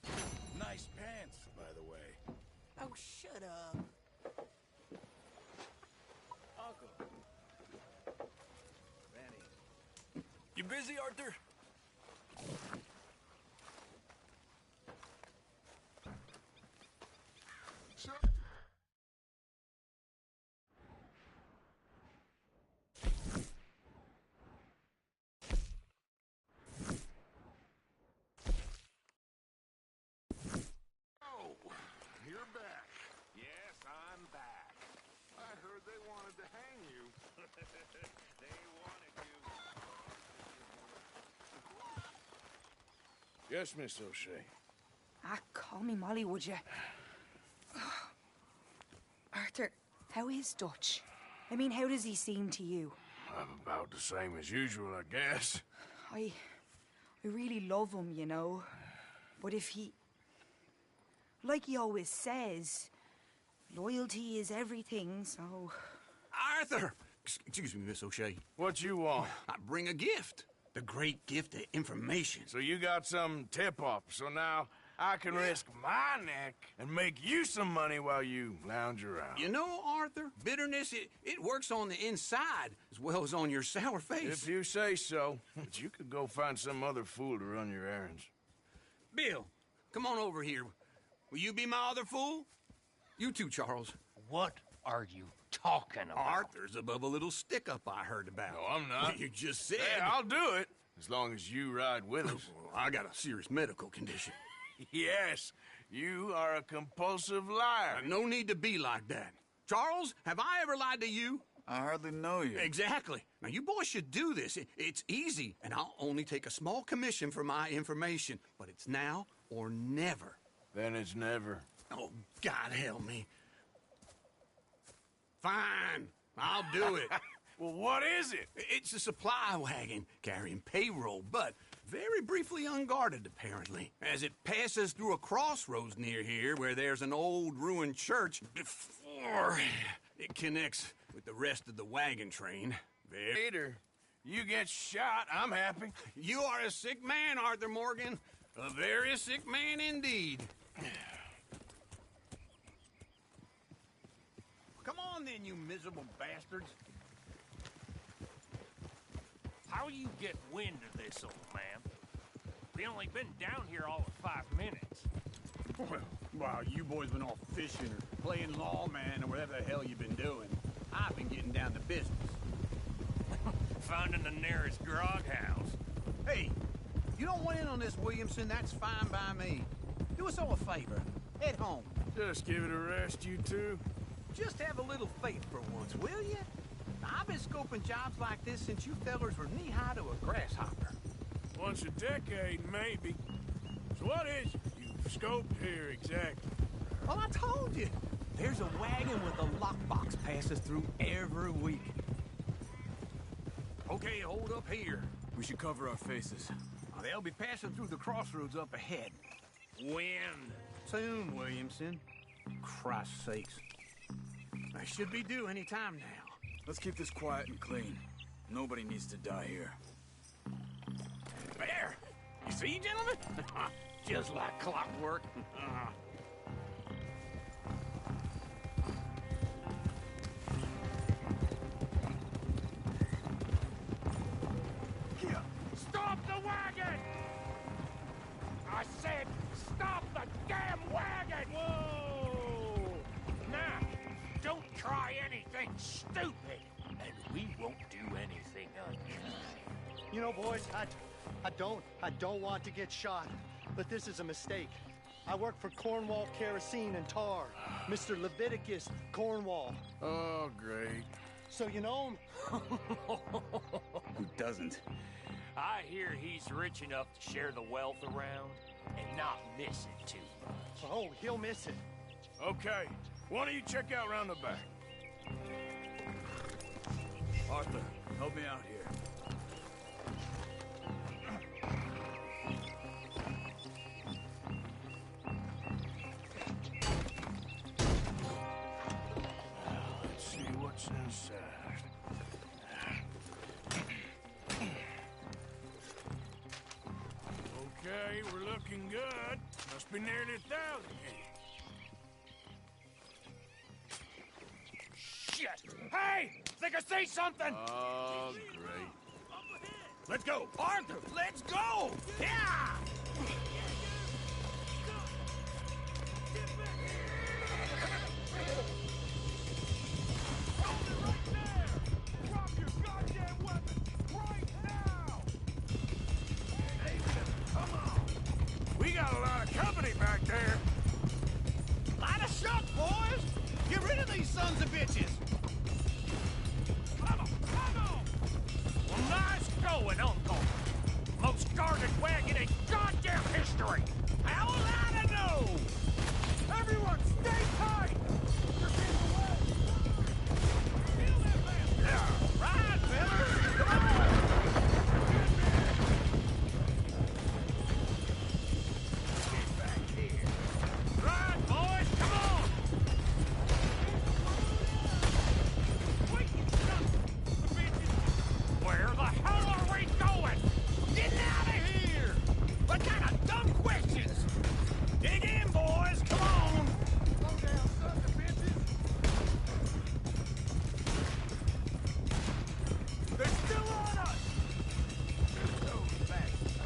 nice pants, by the way. Oh, shut up. Uncle. Benny. You busy, Arthur? You're back. Yes, I'm back. I heard they wanted to hang you. They wanted you. Yes, Miss O'Shea. Call me Molly, would you? Arthur, how is Dutch? I mean, how does he seem to you? I'm about the same as usual, I guess. I really love him, you know. But if he... Like he always says, loyalty is everything, so... Arthur! Excuse me, Miss O'Shea. What you want? I bring a gift. The great gift of information. So you got some tip-off, so now I can risk my neck and make you some money while you lounge around. You know, Arthur, bitterness, it works on the inside as well as on your sour face. If you say so. But you could go find some other fool to run your errands. Bill, come on over here. Will you be my other fool? You too, Charles. What are you talking about? Arthur's above a little stick-up I heard about. No, I'm not. You just said... Hey, I'll do it, as long as you ride with us. I got a serious medical condition. Yes, you are a compulsive liar. No need to be like that. Charles, have I ever lied to you? I hardly know you. Exactly. Now, you boys should do this. It's easy, and I'll only take a small commission for my information. But it's now or never. Then it's never. Oh, God help me. Fine. I'll do it. Well, what is it? It's a supply wagon carrying payroll, but very briefly unguarded, apparently. As it passes through a crossroads near here where there's an old ruined church before it connects with the rest of the wagon train. Peter, you get shot, I'm happy. You are a sick man, Arthur Morgan. A very sick man indeed. Come on then, you miserable bastards. How you get wind of this, old man? We only been down here all of 5 minutes. Well, while you boys been off fishing or playing lawman or whatever the hell you've been doing, I've been getting down to business. Finding the nearest grog house. Hey, you don't want in on this, Williamson, that's fine by me. Do us all a favor. Head home. Just give it a rest, you two. Just have a little faith for once, will you? I've been scoping jobs like this since you fellers were knee-high to a grasshopper. Once a decade, maybe. So what is it you've scoped here exactly? Well, I told you. There's a wagon with a lockbox passes through every week. Okay, hold up here. We should cover our faces. They'll be passing through the crossroads up ahead. When? Soon, Williamson. Christ's sakes. They should be due any time now. Let's keep this quiet and clean. Nobody needs to die here. There! You see, gentlemen? Just like clockwork. You know, boys, I don't want to get shot, but this is a mistake. I work for Cornwall Kerosene and Tar, Mr. Leviticus Cornwall. Oh, great. So you know him? Who doesn't? I hear he's rich enough to share the wealth around and not miss it too much. Oh, he'll miss it. Okay, why don't you check out round the back? Arthur, help me out here. Let's see what's inside. Okay, we're looking good. Must be nearly 1,000 here. Shit! Hey! Think I see something! Oh, great. Let's go! Arthur, let's go! Yeah! We got a lot of company back there. Light a shot, boys! Get rid of these sons of bitches! Come on! Well, nice going, Uncle. Most guarded wagon in goddamn history. How was I to know? Everyone, stay tight! You're getting away! Kill that bastard! Yeah, right, fellas! Come on! Get back here. Right, boys, come on! Wait, stop! The bitches! Where the hell are we going? Get out of here! What kind of dumb questions? Dig in, boys! Come on! Slow down, son of bitches! They're still on us! Those bastards.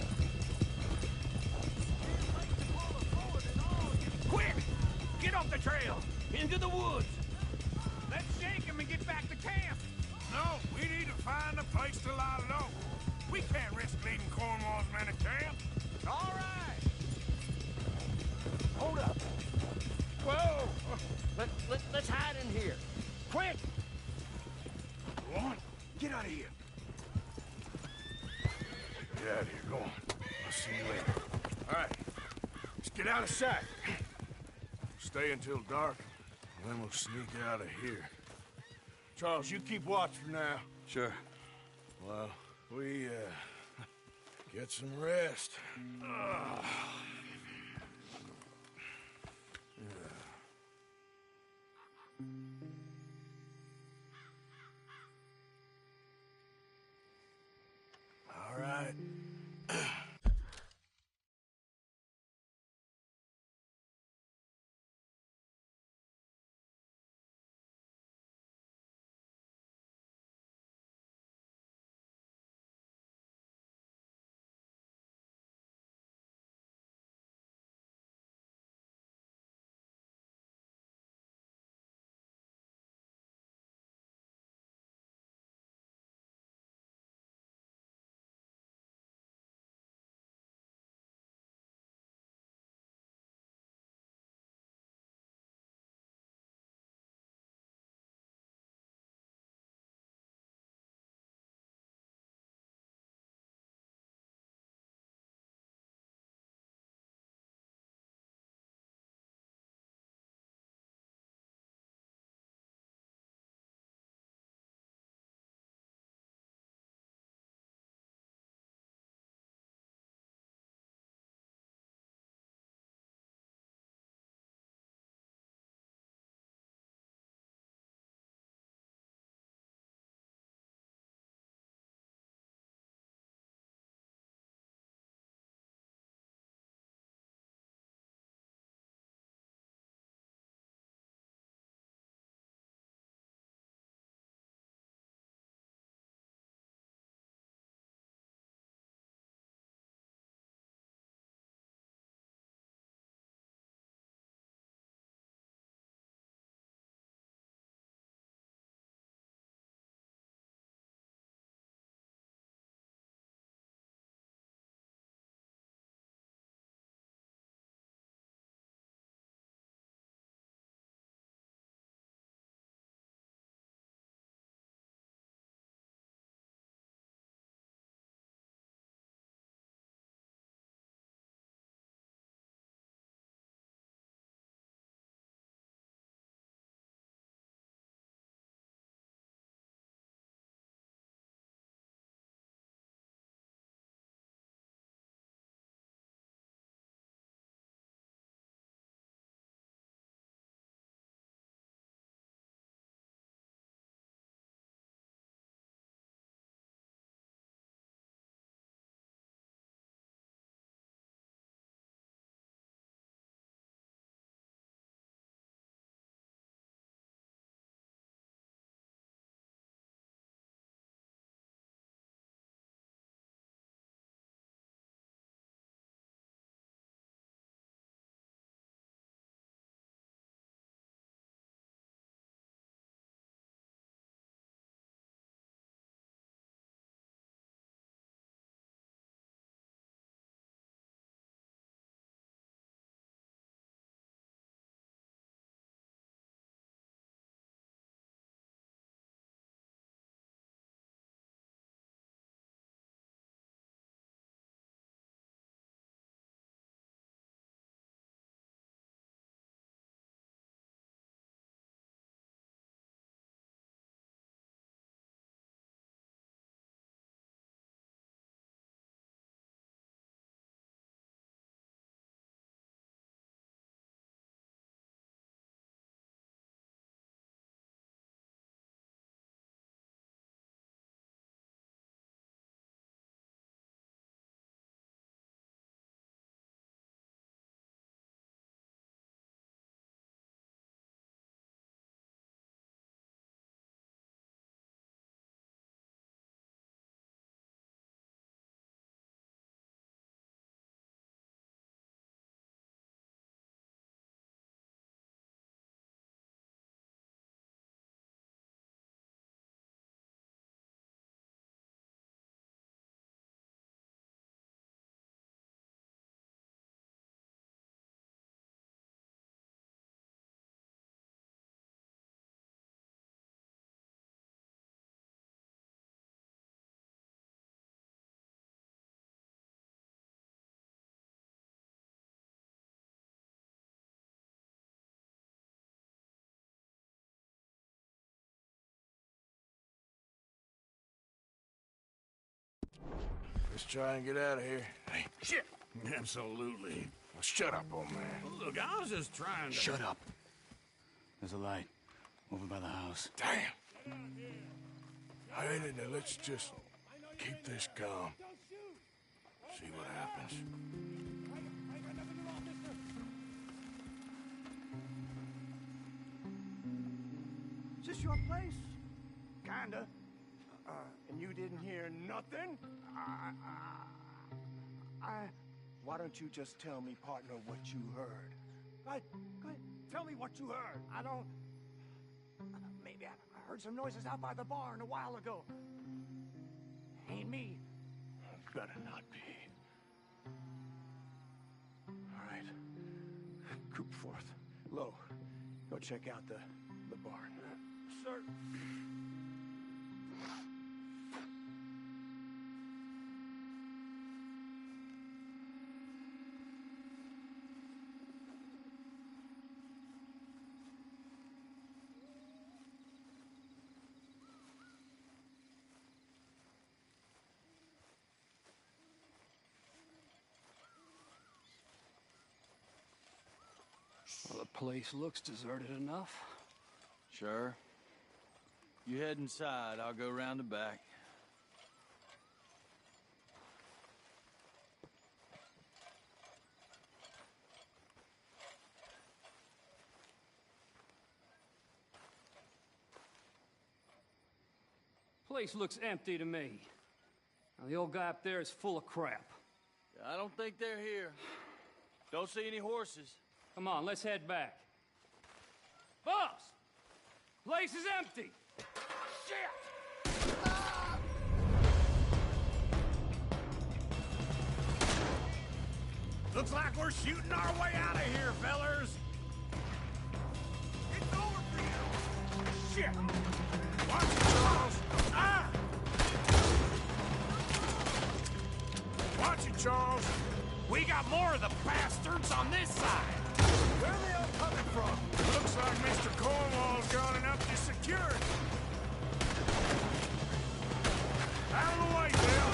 Quick! Get off the trail! Into the woods! Let's shake him and get back to camp! No, we need to find a place to lie low. We can't risk leaving Cornwall's men at camp. All right! Hold up! Whoa! Let's hide in here. Quick! Go on, get out of here. Get out of here, go on. I'll see you later. All right, let's get out of sight. Stay until dark, and then we'll sneak out of here. Charles, you keep watch for now. Sure. Well, we, get some rest. All right. Let's try and get out of here. Hey, shit! Absolutely. Well, shut up, old man. Look, I was just trying to... Shut up. There's a light over by the house. Damn. Hey, let's just keep this calm. See what happens. Is this your place? Kinda. And you didn't hear nothing? Why don't you just tell me, partner, what you heard? Go ahead. Tell me what you heard. I don't... Maybe I heard some noises out by the barn a while ago. Ain't me. Better not be. All right. Coop forth. Lo, go check out the barn. Sir. Well, the place looks deserted enough. Sure. You head inside, I'll go round the back. Place looks empty to me. Now, the old guy up there is full of crap. I don't think they're here. Don't see any horses. Come on, let's head back. Boss! Place is empty! Shit! Looks like we're shooting our way out of here, fellers! It's over for you! Shit! Watch it, Charles! Ah! Watch it, Charles. We got more of the bastards on this side! Where are they all coming from? Looks like Mr. Cornwall's gone enough to secure it. Out of the way, Bill.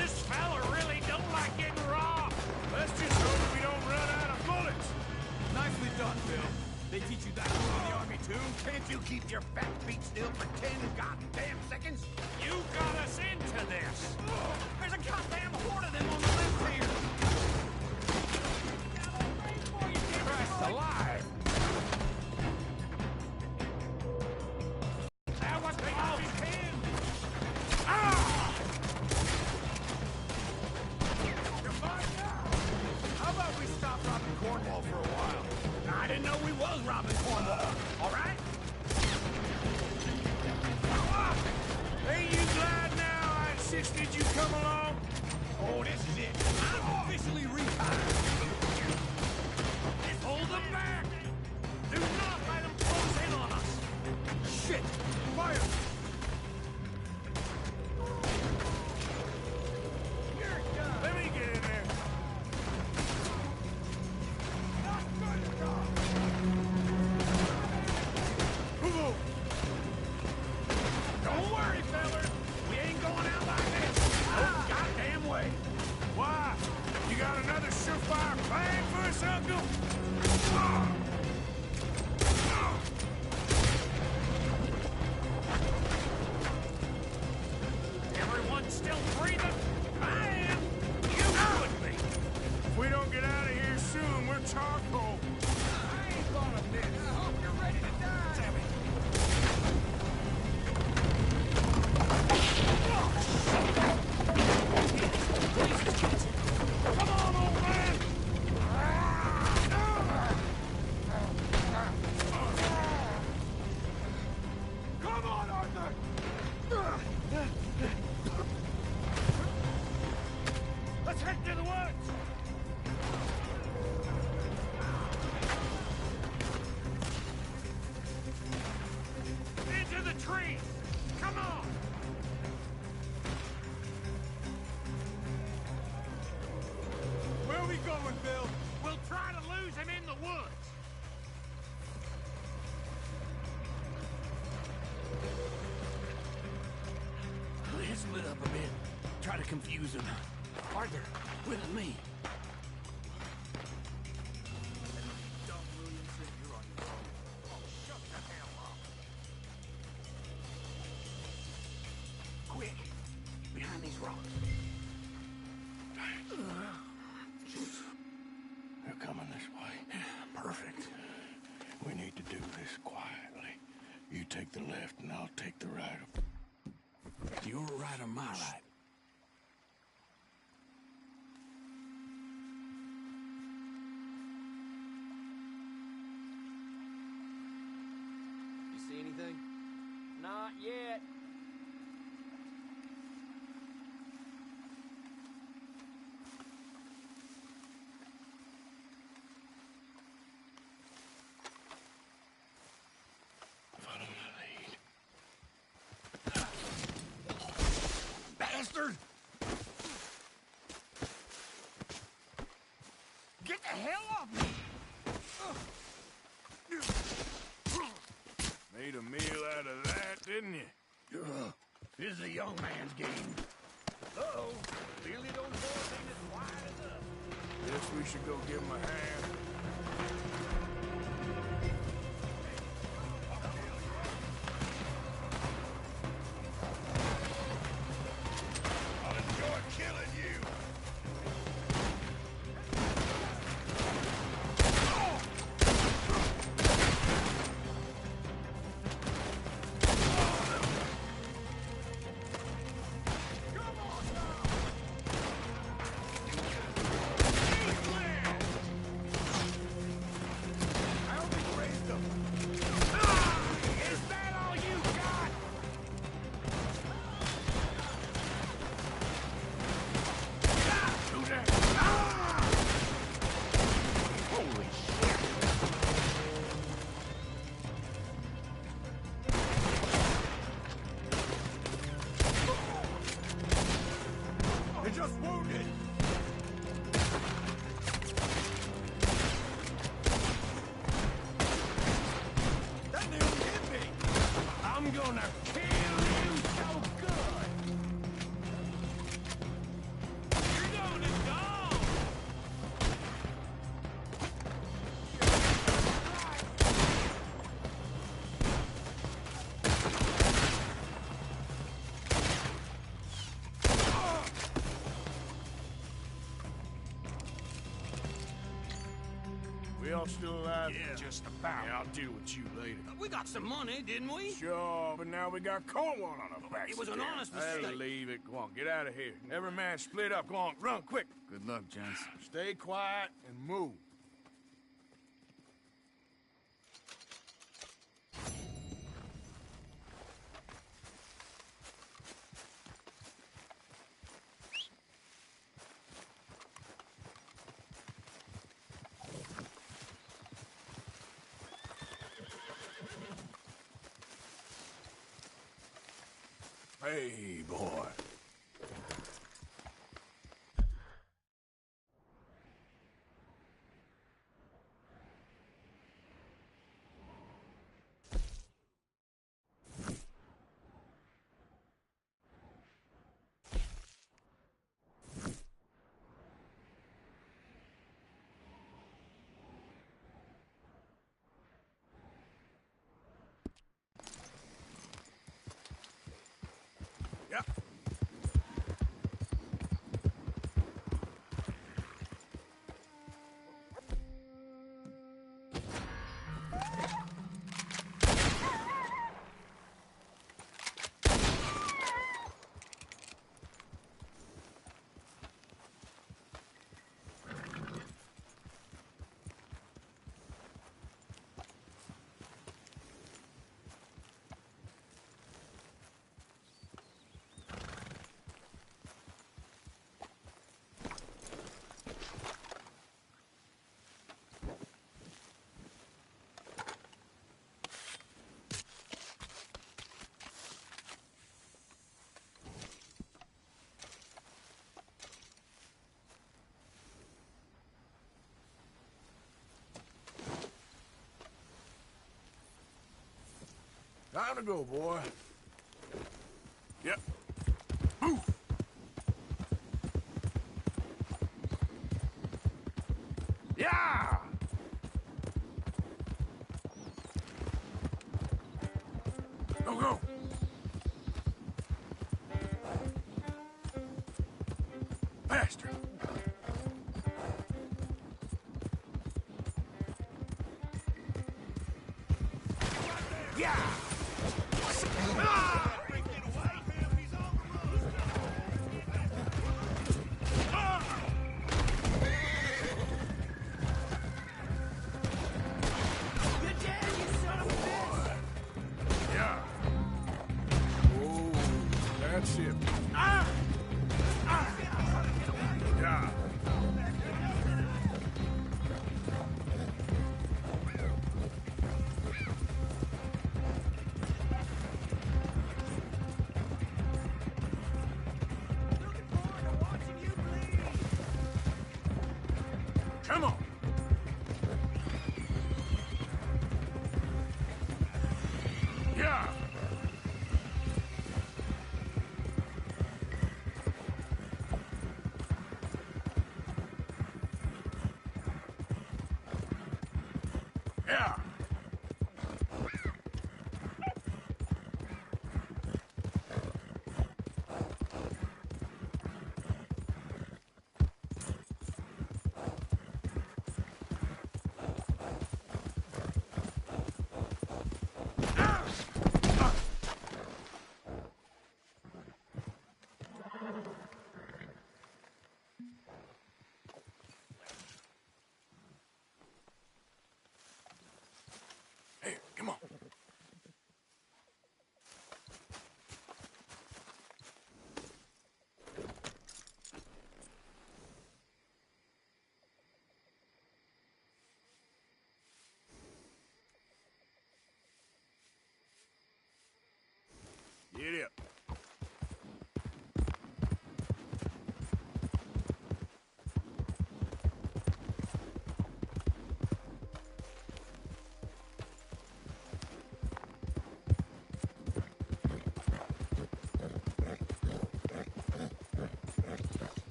This fella really don't like getting robbed. Let's just hope we don't run out of bullets. Nicely done, Bill. They teach you that in the army, too? Can't you keep your back feet still for 10 goddamn seconds? You got us into this. There's a goddamn horde of them on the left here. Christ alive. That was the army pin. Ah! You're fine now. How about we stop robbing Cornwall for a while? I didn't know we was robbing Cornwall. All right? Ain't you glad now I insisted you come along? Oh, this is it. I'm officially retired. Hold them back! Do not let them close in on us! Shit! Fire! Let me get in there. Don't worry, fellas. We ain't going out like this. No goddamn way. Why? You got another surefire plan for us, Uncle? Everyone still breathing? I am. You would be. If we don't get out of here soon, we're charcoal. I ain't gonna miss. I hope you're ready to die. Damn it. Come on, old man! Come on, Arthur! Let's head to the woods! Into the trees! Come on! Where are we going, Bill? We'll try to lose him in the woods! split up a bit. Try to confuse them. Arthur, with me. Quick, behind these rocks. They're coming this way. Perfect. We need to do this quietly. You take the left and I'll take the right. Your right or my right? You see anything? Not yet. Follow my lead. Bastard! Get the hell off me! Made a meal out of that, didn't you? This is a young man's game. Uh-oh. Clearly those boys ain't as wide enough. Guess we should go give him a hand. I'll enjoy killing you. Just wounded. That nearly hit me. I'm gonna kill you so good! You're going to die! We all still alive? Yeah, just about. Yeah, I'll deal with you later. We got some money, didn't we? Sure, but now we got Cornwall on our backs. It was an honest I'll mistake. leave it. Go on, get out of here. Every man split up. Go on, run, quick. Good luck, gents. Stay quiet and move. Hey, boy. Yep. Time to go, boy. Yep. Yeah! Go, go! Faster! Yeah! Yeah. Oh, that's it. Yeah. Come on. Yeah. Yeah.